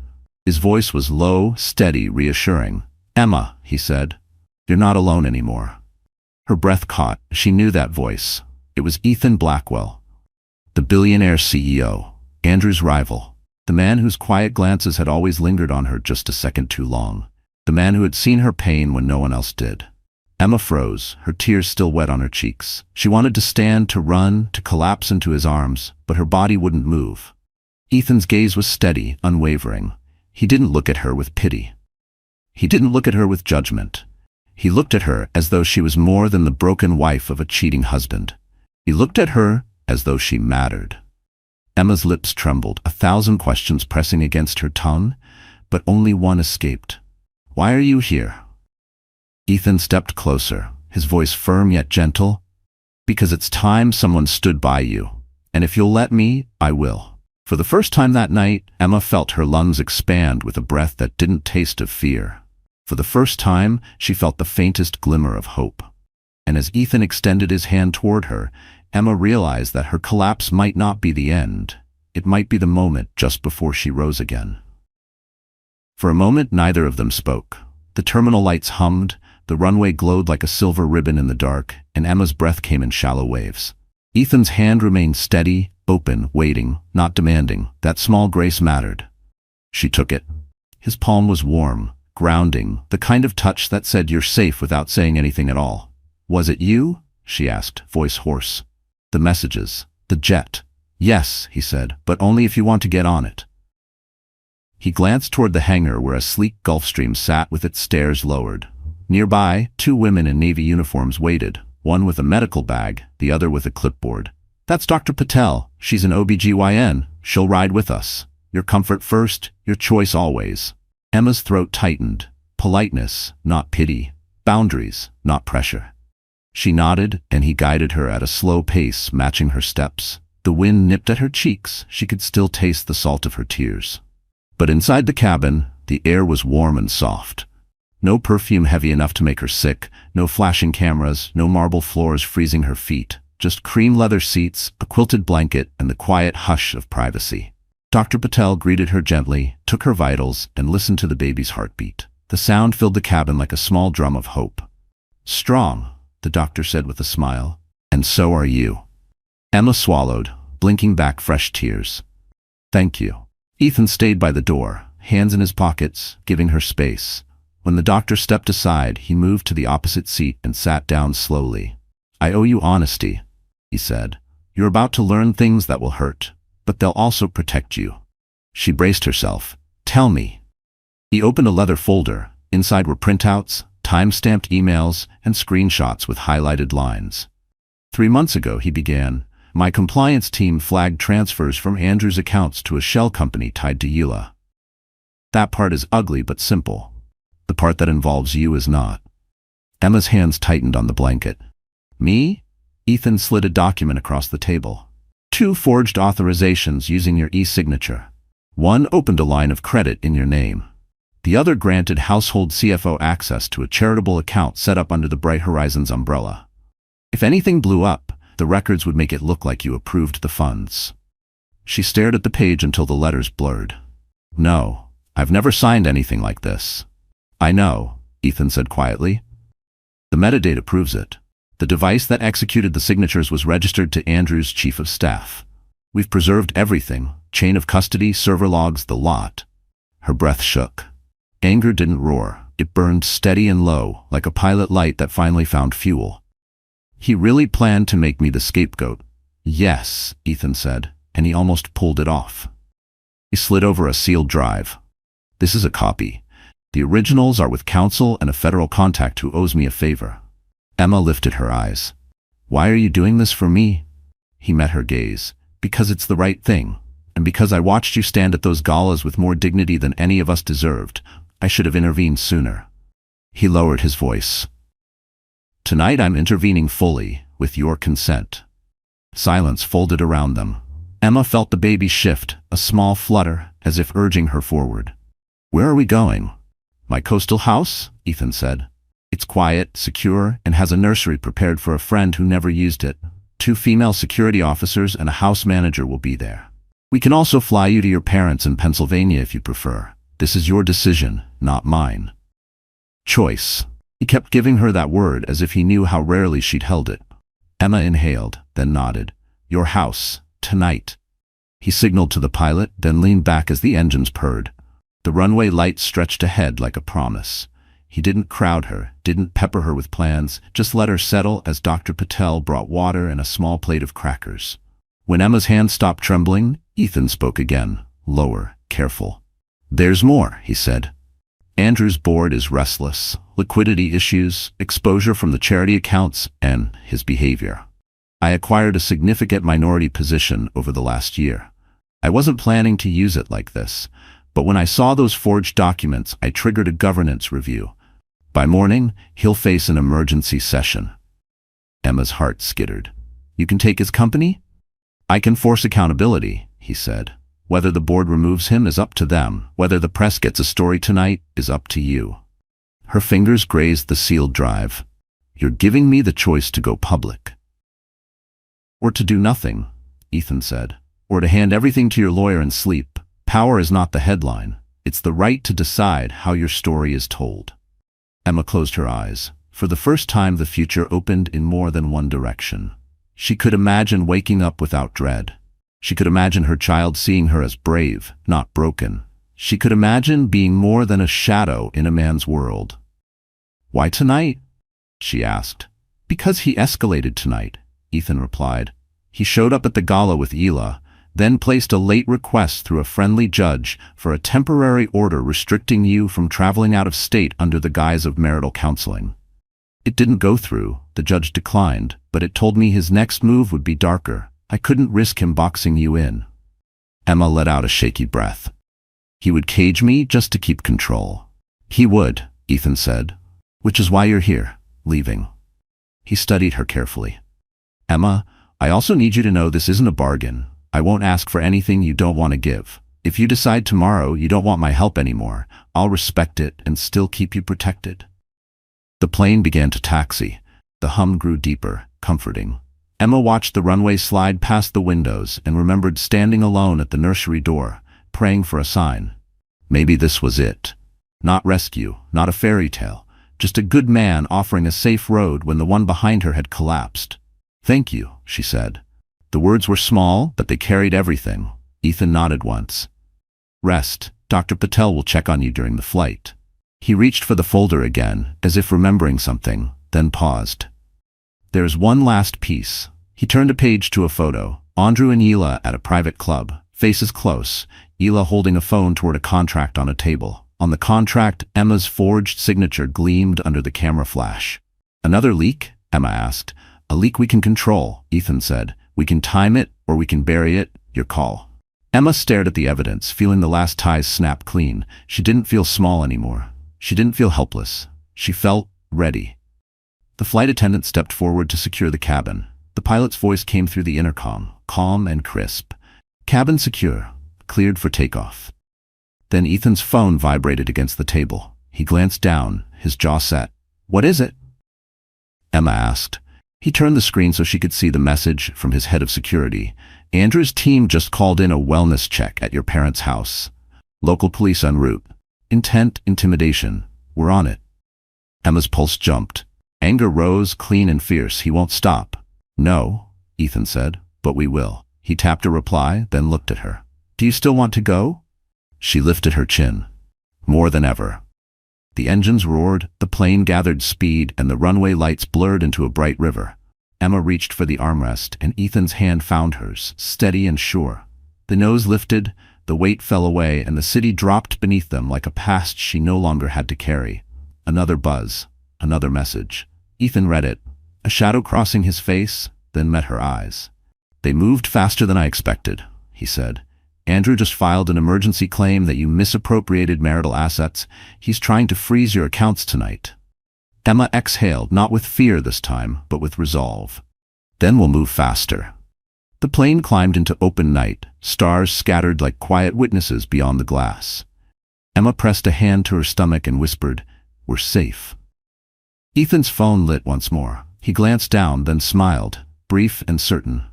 S1: His voice was low, steady, reassuring. "Emma," he said, "you're not alone anymore." Her breath caught. She knew that voice. It was Ethan Blackwell, the billionaire CEO, Andrew's rival, the man whose quiet glances had always lingered on her just a second too long, the man who had seen her pain when no one else did. Emma froze, her tears still wet on her cheeks. She wanted to stand, to run, to collapse into his arms, but her body wouldn't move. Ethan's gaze was steady, unwavering. He didn't look at her with pity. He didn't look at her with judgment. He looked at her as though she was more than the broken wife of a cheating husband. He looked at her as though she mattered. Emma's lips trembled, 1,000 questions pressing against her tongue, but only one escaped. "Why are you here?" Ethan stepped closer, his voice firm yet gentle. "Because it's time someone stood by you. And if you'll let me, I will." For the first time that night, Emma felt her lungs expand with a breath that didn't taste of fear. For the first time, she felt the faintest glimmer of hope. And as Ethan extended his hand toward her, Emma realized that her collapse might not be the end. It might be the moment just before she rose again. For a moment, neither of them spoke. The terminal lights hummed, the runway glowed like a silver ribbon in the dark, and Emma's breath came in shallow waves. Ethan's hand remained steady, open, waiting, not demanding. That small grace mattered. She took it. His palm was warm, grounding, the kind of touch that said you're safe without saying anything at all. "Was it you?" she asked, voice hoarse. "The messages, the jet." "Yes," he said, "but only if you want to get on it." He glanced toward the hangar where a sleek Gulfstream sat with its stairs lowered. Nearby, two women in navy uniforms waited, one with a medical bag, the other with a clipboard. "That's Dr. Patel. She's an OBGYN. She'll ride with us. Your comfort first, your choice always." Emma's throat tightened. Politeness, not pity. Boundaries, not pressure. She nodded, and he guided her at a slow pace, matching her steps. The wind nipped at her cheeks. She could still taste the salt of her tears. But inside the cabin, the air was warm and soft. No perfume heavy enough to make her sick, no flashing cameras, no marble floors freezing her feet, just cream leather seats, a quilted blanket, and the quiet hush of privacy. Dr. Patel greeted her gently, took her vitals, and listened to the baby's heartbeat. The sound filled the cabin like a small drum of hope. "Strong," the doctor said with a smile. "And so are you." Emma swallowed, blinking back fresh tears. "Thank you." Ethan stayed by the door, hands in his pockets, giving her space. When the doctor stepped aside, he moved to the opposite seat and sat down slowly. "I owe you honesty," he said. "You're about to learn things that will hurt, but they'll also protect you." She braced herself. "Tell me." He opened a leather folder. Inside were printouts, time-stamped emails, and screenshots with highlighted lines. 3 months ago, he began, "My compliance team flagged transfers from Andrew's accounts to a shell company tied to Gila. That part is ugly but simple. The part that involves you is not." Emma's hands tightened on the blanket. "Me?" Ethan slid a document across the table. 2 forged authorizations using your e-signature. One opened a line of credit in your name. The other granted household CFO access to a charitable account set up under the Bright Horizons umbrella. If anything blew up, the records would make it look like you approved the funds. She stared at the page until the letters blurred. "No, I've never signed anything like this." "I know," Ethan said quietly. "The metadata proves it. The device that executed the signatures was registered to Andrew's chief of staff. We've preserved everything, chain of custody, server logs, the lot." Her breath shook. Anger didn't roar. It burned steady and low, like a pilot light that finally found fuel. "He really planned to make me the scapegoat." "Yes," Ethan said, and he almost pulled it off. He slid over a sealed drive. "This is a copy. The originals are with counsel and a federal contact who owes me a favor." Emma lifted her eyes. "Why are you doing this for me?" He met her gaze. "Because it's the right thing, and because I watched you stand at those galas with more dignity than any of us deserved. I should have intervened sooner." He lowered his voice. "Tonight I'm intervening fully, with your consent." Silence folded around them. Emma felt the baby shift, a small flutter, as if urging her forward. "Where are we going?" "My coastal house," Ethan said. "It's quiet, secure, and has a nursery prepared for a friend who never used it. 2 female security officers and a house manager will be there. We can also fly you to your parents in Pennsylvania if you prefer. This is your decision, not mine." Choice. He kept giving her that word as if he knew how rarely she'd held it. Emma inhaled, then nodded. "Your house, tonight." He signaled to the pilot, then leaned back as the engines purred. The runway lights stretched ahead like a promise. He didn't crowd her, didn't pepper her with plans, just let her settle as Dr. Patel brought water and a small plate of crackers. When Emma's hand stopped trembling, Ethan spoke again, lower, careful. "There's more," he said. "Andrew's board is restless. Liquidity issues, exposure from the charity accounts, and his behavior. I acquired a significant minority position over the last year. I wasn't planning to use it like this, but when I saw those forged documents, I triggered a governance review. By morning, he'll face an emergency session." Emma's heart skittered. "You can take his company?" "I can force accountability," he said. "Whether the board removes him is up to them. Whether the press gets a story tonight is up to you." Her fingers grazed the sealed drive. "You're giving me the choice to go public." "Or to do nothing," Ethan said. "Or to hand everything to your lawyer and sleep. Power is not the headline. It's the right to decide how your story is told." Emma closed her eyes. For the first time, the future opened in more than one direction. She could imagine waking up without dread. She could imagine her child seeing her as brave, not broken. She could imagine being more than a shadow in a man's world. "Why tonight?" she asked. "Because he escalated tonight," Ethan replied. "He showed up at the gala with Ela, then placed a late request through a friendly judge for a temporary order restricting you from traveling out of state under the guise of marital counseling. It didn't go through, the judge declined, but it told me his next move would be darker. I couldn't risk him boxing you in. Emma let out a shaky breath. He would cage me just to keep control. He would, Ethan said. Which is why you're here, leaving. He studied her carefully. Emma, I also need you to know this isn't a bargain. I won't ask for anything you don't want to give. If you decide tomorrow you don't want my help anymore, I'll respect it and still keep you protected. The plane began to taxi. The hum grew deeper, comforting. Emma watched the runway slide past the windows and remembered standing alone at the nursery door, praying for a sign. Maybe this was it. Not rescue, not a fairy tale, just a good man offering a safe road when the one behind her had collapsed. Thank you, she said. The words were small, but they carried everything. Ethan nodded once. Rest. Dr. Patel will check on you during the flight. He reached for the folder again, as if remembering something, then paused. There's one last piece. He turned a page to a photo. Andrew and Hila at a private club, faces close, Hila holding a phone toward a contract on a table. On the contract, Emma's forged signature gleamed under the camera flash. Another leak? Emma asked. A leak we can control, Ethan said. We can time it, or we can bury it. Your call. Emma stared at the evidence, feeling the last ties snap clean. She didn't feel small anymore. She didn't feel helpless. She felt ready. The flight attendant stepped forward to secure the cabin. The pilot's voice came through the intercom, calm and crisp. Cabin secure, cleared for takeoff. Then Ethan's phone vibrated against the table. He glanced down, his jaw set. What is it? Emma asked. He turned the screen so she could see the message from his head of security. Andrew's team just called in a wellness check at your parents' house. Local police en route. Intent, intimidation. We're on it. Emma's pulse jumped. Anger rose, clean and fierce. He won't stop. No, Ethan said, but we will. He tapped a reply, then looked at her. Do you still want to go? She lifted her chin. More than ever. The engines roared, the plane gathered speed, and the runway lights blurred into a bright river. Emma reached for the armrest, and Ethan's hand found hers, steady and sure. The nose lifted, the weight fell away, and the city dropped beneath them like a past she no longer had to carry. Another buzz, another message. Ethan read it, a shadow crossing his face, then met her eyes. They moved faster than I expected, he said. Andrew just filed an emergency claim that you misappropriated marital assets. He's trying to freeze your accounts tonight. Emma exhaled, not with fear this time, but with resolve. Then we'll move faster. The plane climbed into open night, stars scattered like quiet witnesses beyond the glass. Emma pressed a hand to her stomach and whispered, We're safe. Ethan's phone lit once more. He glanced down, then smiled, brief and certain.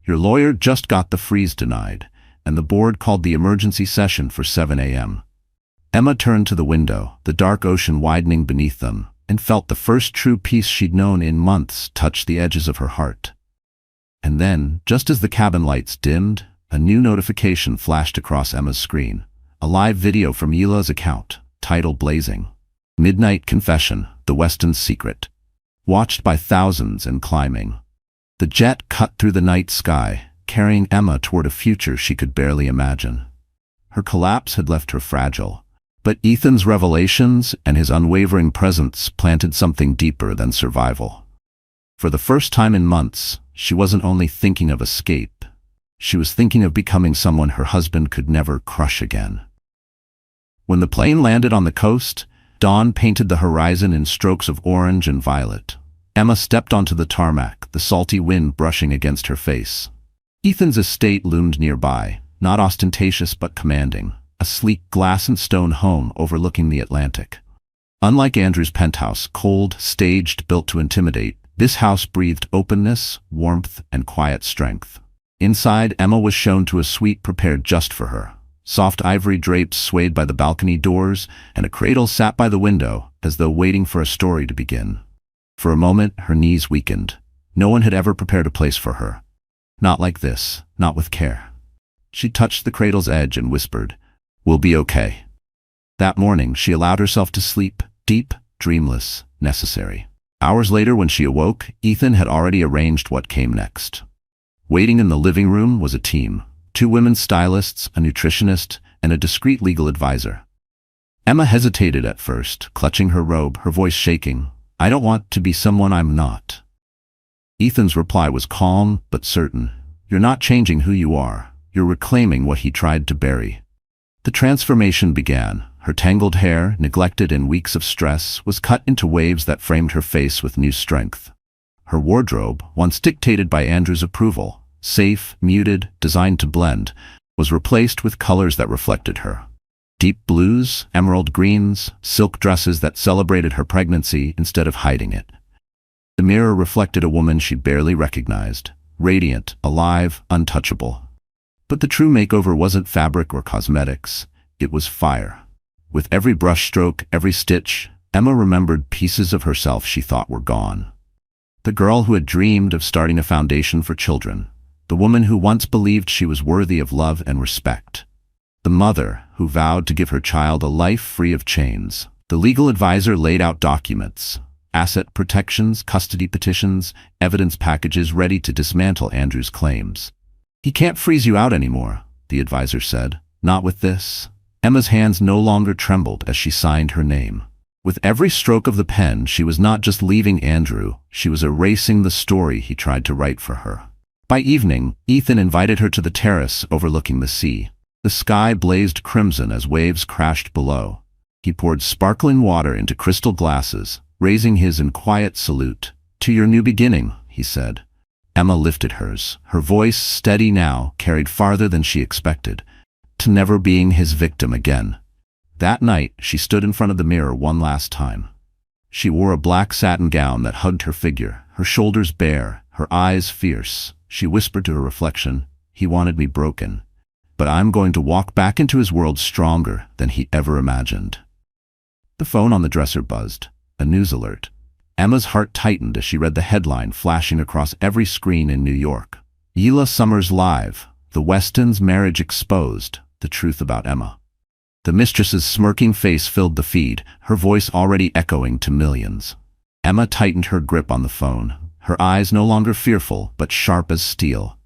S1: Your lawyer just got the freeze denied, and the board called the emergency session for 7 a.m. Emma turned to the window, the dark ocean widening beneath them, and felt the first true peace she'd known in months touch the edges of her heart. And then, just as the cabin lights dimmed, a new notification flashed across Emma's screen. A live video from Hila's account, title blazing. Midnight Confession, the Weston's Secret. Watched by thousands and climbing. The jet cut through the night sky, carrying Emma toward a future she could barely imagine. Her collapse had left her fragile, but Ethan's revelations and his unwavering presence planted something deeper than survival. For the first time in months, she wasn't only thinking of escape, she was thinking of becoming someone her husband could never crush again. When the plane landed on the coast, dawn painted the horizon in strokes of orange and violet. Emma stepped onto the tarmac, the salty wind brushing against her face. Ethan's estate loomed nearby, not ostentatious but commanding, a sleek glass and stone home overlooking the Atlantic. Unlike Andrew's penthouse, cold, staged, built to intimidate, this house breathed openness, warmth, and quiet strength. Inside, Emma was shown to a suite prepared just for her. Soft ivory drapes swayed by the balcony doors, and a cradle sat by the window, as though waiting for a story to begin. For a moment, her knees weakened. No one had ever prepared a place for her. Not like this, not with care. She touched the cradle's edge and whispered, We'll be okay. That morning, she allowed herself to sleep, deep, dreamless, necessary. Hours later, when she awoke, Ethan had already arranged what came next. Waiting in the living room was a team. 2 women stylists, a nutritionist, and a discreet legal advisor. Emma hesitated at first, clutching her robe, her voice shaking. "I don't want to be someone I'm not." Ethan's reply was calm but certain. "You're not changing who you are. You're reclaiming what he tried to bury." The transformation began. Her tangled hair, neglected in weeks of stress, was cut into waves that framed her face with new strength. Her wardrobe, once dictated by Andrew's approval, safe, muted, designed to blend, was replaced with colors that reflected her. Deep blues, emerald greens, silk dresses that celebrated her pregnancy instead of hiding it. The mirror reflected a woman she barely recognized, radiant, alive, untouchable. But the true makeover wasn't fabric or cosmetics, it was fire. With every brushstroke, every stitch, Emma remembered pieces of herself she thought were gone. The girl who had dreamed of starting a foundation for children. The woman who once believed she was worthy of love and respect. The mother who vowed to give her child a life free of chains. The legal advisor laid out documents, asset protections, custody petitions, evidence packages ready to dismantle Andrew's claims. "He can't freeze you out anymore," the advisor said. "Not with this." Emma's hands no longer trembled as she signed her name. With every stroke of the pen, she was not just leaving Andrew, she was erasing the story he tried to write for her. By evening, Ethan invited her to the terrace overlooking the sea. The sky blazed crimson as waves crashed below. He poured sparkling water into crystal glasses, raising his in quiet salute. "To your new beginning," he said. Emma lifted hers. Her voice, steady now, carried farther than she expected. To never being his victim again. That night, she stood in front of the mirror one last time. She wore a black satin gown that hugged her figure, her shoulders bare, her eyes fierce. She whispered to her reflection, "He wanted me broken. But I'm going to walk back into his world stronger than he ever imagined." The phone on the dresser buzzed. A news alert. Emma's heart tightened as she read the headline flashing across every screen in New York. Yila Summers live. The Westons' marriage exposed. The truth about Emma. The mistress's smirking face filled the feed, her voice already echoing to millions. Emma tightened her grip on the phone, her eyes no longer fearful but sharp as steel.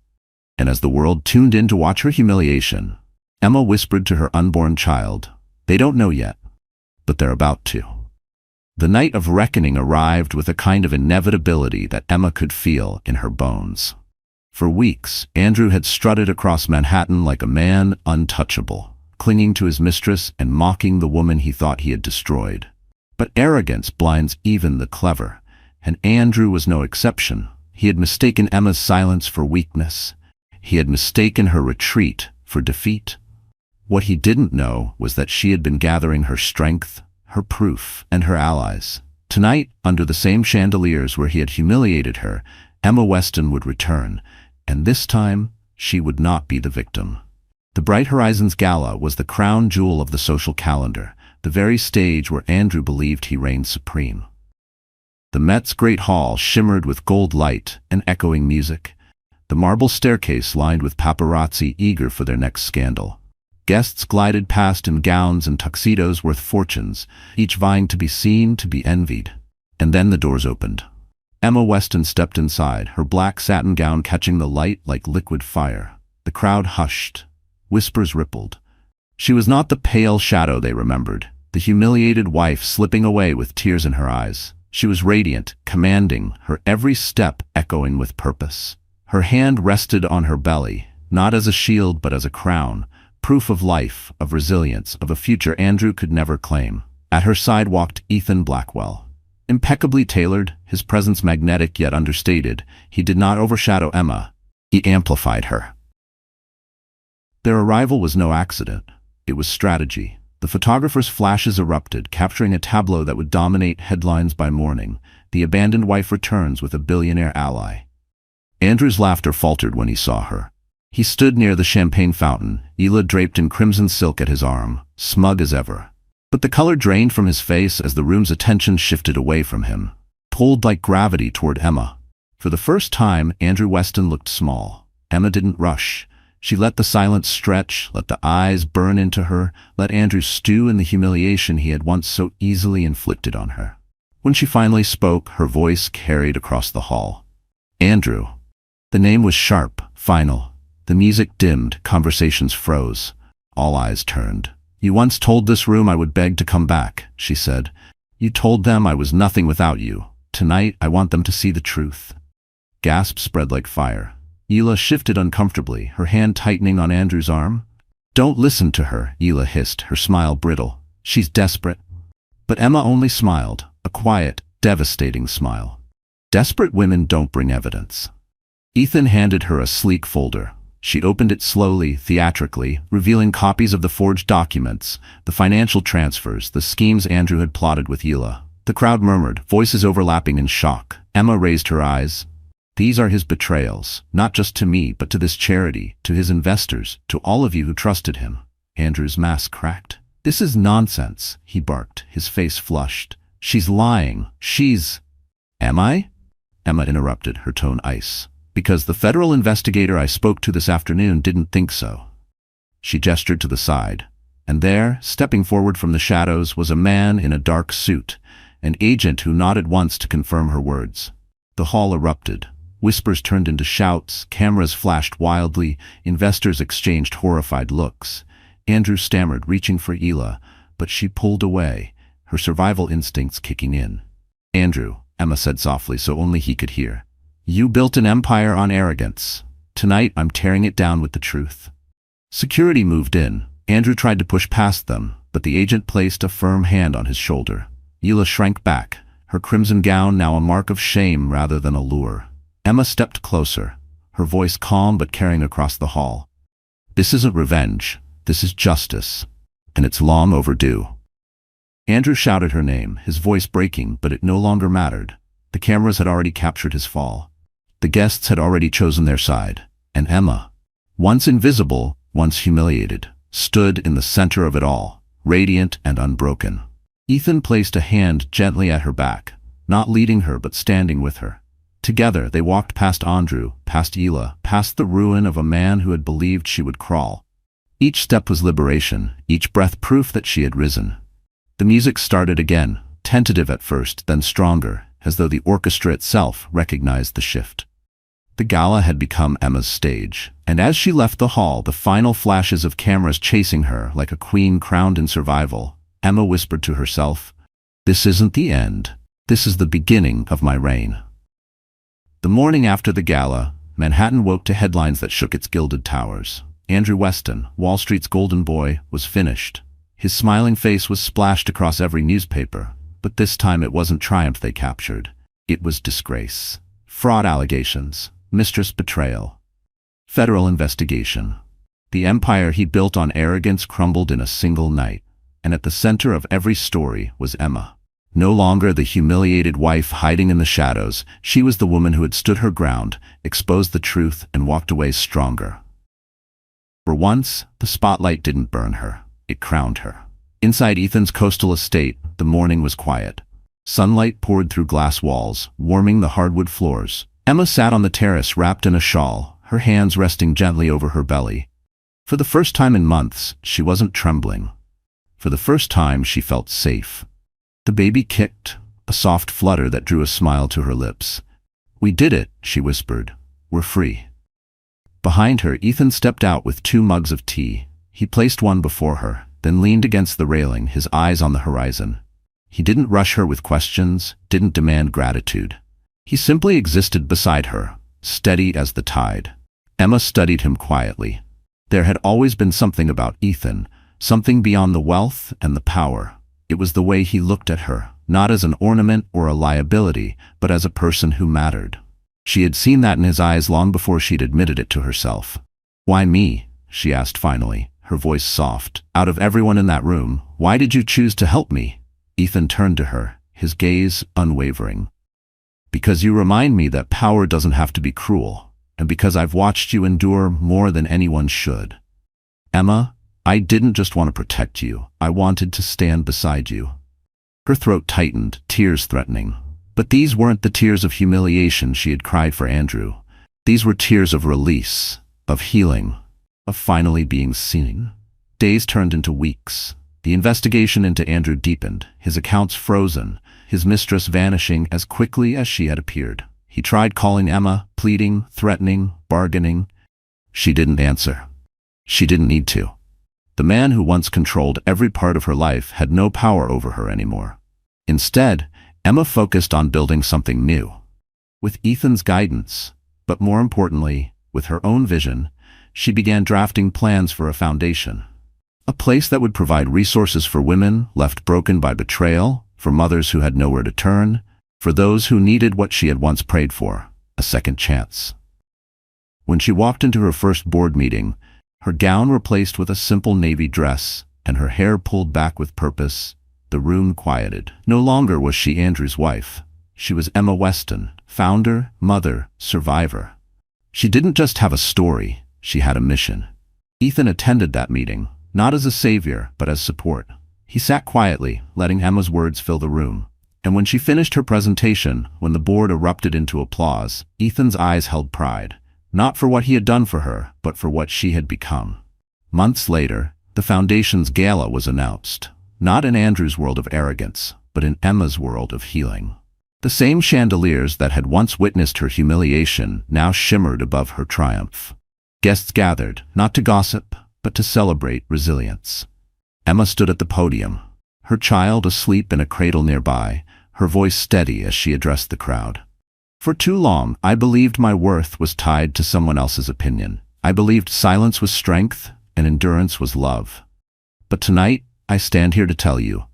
S1: And as the world tuned in to watch her humiliation, Emma whispered to her unborn child, "They don't know yet, but they're about to." The night of reckoning arrived with a kind of inevitability that Emma could feel in her bones. For weeks, Andrew had strutted across Manhattan like a man untouchable, clinging to his mistress and mocking the woman he thought he had destroyed. But arrogance blinds even the clever, and Andrew was no exception. He had mistaken Emma's silence for weakness. He had mistaken her retreat for defeat. What he didn't know was that she had been gathering her strength, her proof, and her allies. Tonight, under the same chandeliers where he had humiliated her, Emma Weston would return, and this time, she would not be the victim. The Bright Horizons Gala was the crown jewel of the social calendar, the very stage where Andrew believed he reigned supreme. The Met's Great Hall shimmered with gold light and echoing music, the marble staircase lined with paparazzi eager for their next scandal. Guests glided past in gowns and tuxedos worth fortunes, each vying to be seen, to be envied. And then the doors opened. Emma Weston stepped inside, her black satin gown catching the light like liquid fire. The crowd hushed. Whispers rippled. She was not the pale shadow they remembered, the humiliated wife slipping away with tears in her eyes. She was radiant, commanding, her every step echoing with purpose. Her hand rested on her belly, not as a shield but as a crown, proof of life, of resilience, of a future Andrew could never claim. At her side walked Ethan Blackwell. Impeccably tailored, his presence magnetic yet understated, he did not overshadow Emma, he amplified her. Their arrival was no accident. It was strategy. The photographer's flashes erupted, capturing a tableau that would dominate headlines by morning. The abandoned wife returns with a billionaire ally. Andrew's laughter faltered when he saw her. He stood near the champagne fountain, Ela draped in crimson silk at his arm, smug as ever. But the color drained from his face as the room's attention shifted away from him, pulled like gravity toward Emma. For the first time, Andrew Weston looked small. Emma didn't rush. She let the silence stretch, let the eyes burn into her, let Andrew stew in the humiliation he had once so easily inflicted on her. When she finally spoke, her voice carried across the hall. "Andrew." The name was sharp, final. The music dimmed, conversations froze. All eyes turned. "You once told this room I would beg to come back," she said. "You told them I was nothing without you. Tonight, I want them to see the truth." Gasps spread like fire. Hila shifted uncomfortably, her hand tightening on Andrew's arm. "Don't listen to her," Hila hissed, her smile brittle. "She's desperate." But Emma only smiled, a quiet, devastating smile. Desperate women don't bring evidence. Ethan handed her a sleek folder. She opened it slowly, theatrically, revealing copies of the forged documents, the financial transfers, the schemes Andrew had plotted with Hila. The crowd murmured, voices overlapping in shock. Emma raised her eyes. "These are his betrayals, not just to me, but to this charity, to his investors, to all of you who trusted him." Andrew's mask cracked. "This is nonsense," he barked, his face flushed. "She's lying. She's—" "Am I?" Emma interrupted, her tone ice. "Because the federal investigator I spoke to this afternoon didn't think so." She gestured to the side, and there, stepping forward from the shadows, was a man in a dark suit, an agent who nodded once to confirm her words. The hall erupted. Whispers turned into shouts, cameras flashed wildly, investors exchanged horrified looks. Andrew stammered, reaching for Hila, but she pulled away, her survival instincts kicking in. "Andrew," Emma said softly so only he could hear. "You built an empire on arrogance. Tonight I'm tearing it down with the truth." Security moved in. Andrew tried to push past them, but the agent placed a firm hand on his shoulder. Hila shrank back, her crimson gown now a mark of shame rather than a lure. Emma stepped closer, her voice calm but carrying across the hall. "This isn't revenge. This is justice. And it's long overdue." Andrew shouted her name, his voice breaking, but it no longer mattered. The cameras had already captured his fall. The guests had already chosen their side, and Emma, once invisible, once humiliated, stood in the center of it all, radiant and unbroken. Ethan placed a hand gently at her back, not leading her but standing with her. Together they walked past Andrew, past Hila, past the ruin of a man who had believed she would crawl. Each step was liberation, each breath proof that she had risen. The music started again, tentative at first, then stronger, as though the orchestra itself recognized the shift. The gala had become Emma's stage, and as she left the hall, the final flashes of cameras chasing her like a queen crowned in survival, Emma whispered to herself, "This isn't the end. This is the beginning of my reign." The morning after the gala, Manhattan woke to headlines that shook its gilded towers. Andrew Weston, Wall Street's golden boy, was finished. His smiling face was splashed across every newspaper, but this time it wasn't triumph they captured. It was disgrace. Fraud allegations, Mistress betrayal, federal investigation. The empire he built on arrogance crumbled in a single night, and at the center of every story was Emma. No longer the humiliated wife hiding in the shadows, she was the woman who had stood her ground, exposed the truth, and walked away stronger. For once, the spotlight didn't burn her. It crowned her. Inside Ethan's coastal estate, the morning was quiet. Sunlight poured through glass walls, warming the hardwood floors. Emma sat on the terrace wrapped in a shawl, her hands resting gently over her belly. For the first time in months, she wasn't trembling. For the first time, she felt safe. The baby kicked, a soft flutter that drew a smile to her lips. "We did it," she whispered. "We're free." Behind her, Ethan stepped out with 2 mugs of tea. He placed one before her, then leaned against the railing, his eyes on the horizon. He didn't rush her with questions, didn't demand gratitude. He simply existed beside her, steady as the tide. Emma studied him quietly. There had always been something about Ethan, something beyond the wealth and the power. It was the way he looked at her, not as an ornament or a liability, but as a person who mattered. She had seen that in his eyes long before she'd admitted it to herself. "Why me?" she asked finally, her voice soft. "Out of everyone in that room, why did you choose to help me?" Ethan turned to her, his gaze unwavering. "Because you remind me that power doesn't have to be cruel, and because I've watched you endure more than anyone should. Emma, I didn't just want to protect you, I wanted to stand beside you." Her throat tightened, tears threatening. But these weren't the tears of humiliation she had cried for Andrew. These were tears of release, of healing, of finally being seen. Days turned into weeks. The investigation into Andrew deepened, his accounts frozen, his mistress vanishing as quickly as she had appeared. He tried calling Emma, pleading, threatening, bargaining. She didn't answer. She didn't need to. The man who once controlled every part of her life had no power over her anymore. Instead, Emma focused on building something new. With Ethan's guidance, but more importantly, with her own vision, she began drafting plans for a foundation. A place that would provide resources for women left broken by betrayal, for mothers who had nowhere to turn, for those who needed what she had once prayed for, a second chance. When she walked into her first board meeting, her gown replaced with a simple navy dress, and her hair pulled back with purpose, the room quieted. No longer was she Andrew's wife. She was Emma Weston, founder, mother, survivor. She didn't just have a story, she had a mission. Ethan attended that meeting, not as a savior, but as support. He sat quietly, letting Emma's words fill the room. And when she finished her presentation, when the board erupted into applause, Ethan's eyes held pride. Not for what he had done for her, but for what she had become. Months later, the Foundation's gala was announced. Not in Andrew's world of arrogance, but in Emma's world of healing. The same chandeliers that had once witnessed her humiliation now shimmered above her triumph. Guests gathered, not to gossip, but to celebrate resilience. Emma stood at the podium, her child asleep in a cradle nearby, her voice steady as she addressed the crowd. For too long, I believed my worth was tied to someone else's opinion. I believed silence was strength and endurance was love. But tonight, I stand here to tell you,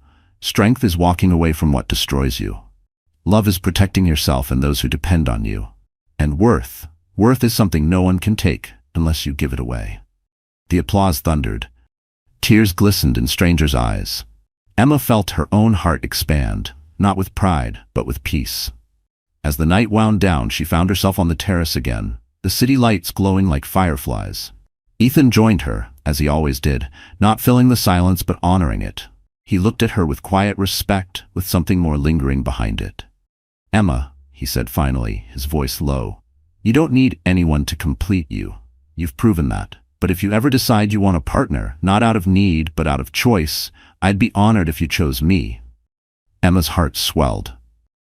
S1: strength is walking away from what destroys you. Love is protecting yourself and those who depend on you. And worth is something no one can take unless you give it away. The applause thundered. Tears glistened in strangers' eyes. Emma felt her own heart expand, not with pride, but with peace. As the night wound down, she found herself on the terrace again, the city lights glowing like fireflies. Ethan joined her, as he always did, not filling the silence but honoring it. He looked at her with quiet respect, with something more lingering behind it. Emma, he said finally, his voice low, you don't need anyone to complete you. You've proven that. But if you ever decide you want a partner, not out of need but out of choice, I'd be honored if you chose me. Emma's heart swelled.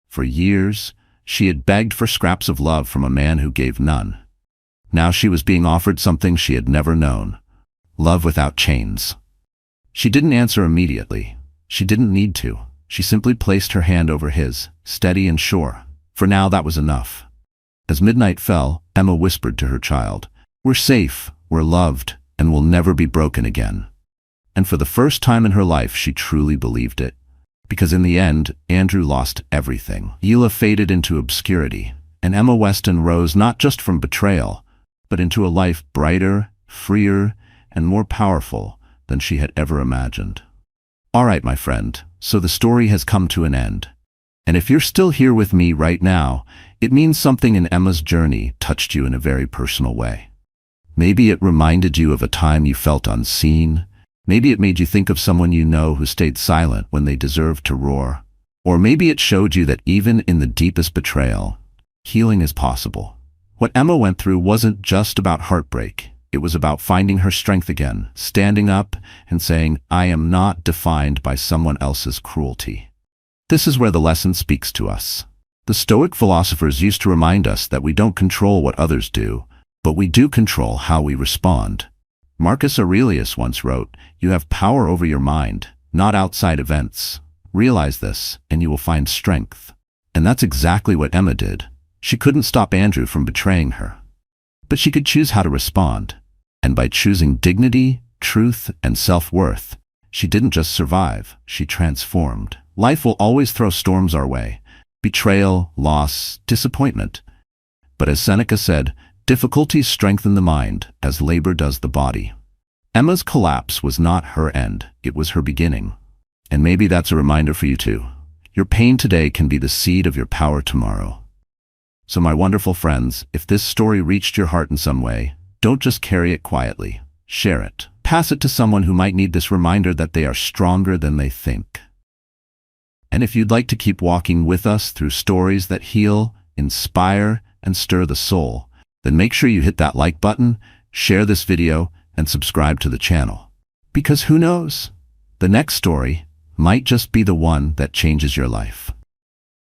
S1: For years, she had begged for scraps of love from a man who gave none. Now she was being offered something she had never known. Love without chains. She didn't answer immediately. She didn't need to. She simply placed her hand over his, steady and sure. For now, that was enough. As midnight fell, Emma whispered to her child, "We're safe, we're loved, and we'll never be broken again." And for the first time in her life, she truly believed it. Because in the end, Andrew lost everything. Gila faded into obscurity, and Emma Weston rose not just from betrayal, but into a life brighter, freer, and more powerful than she had ever imagined. All right, my friend, so the story has come to an end. And if you're still here with me right now, it means something in Emma's journey touched you in a very personal way. Maybe it reminded you of a time you felt unseen. Maybe it made you think of someone you know who stayed silent when they deserved to roar. Or maybe it showed you that even in the deepest betrayal, healing is possible. What Emma went through wasn't just about heartbreak. It was about finding her strength again, standing up and saying, I am not defined by someone else's cruelty. This is where the lesson speaks to us. The Stoic philosophers used to remind us that we don't control what others do, but we do control how we respond. Marcus Aurelius once wrote, "You have power over your mind, not outside events. Realize this, and you will find strength." And that's exactly what Emma did. She couldn't stop Andrew from betraying her. But she could choose how to respond. And by choosing dignity, truth, and self-worth, she didn't just survive, she transformed. Life will always throw storms our way. Betrayal, loss, disappointment. But as Seneca said, difficulties strengthen the mind as labor does the body. Emma's collapse was not her end, it was her beginning. And maybe that's a reminder for you too. Your pain today can be the seed of your power tomorrow. So my wonderful friends, if this story reached your heart in some way, don't just carry it quietly. Share it. Pass it to someone who might need this reminder that they are stronger than they think. And if you'd like to keep walking with us through stories that heal, inspire, and stir the soul, then make sure you hit that like button, share this video, and subscribe to the channel. Because who knows? The next story might just be the one that changes your life.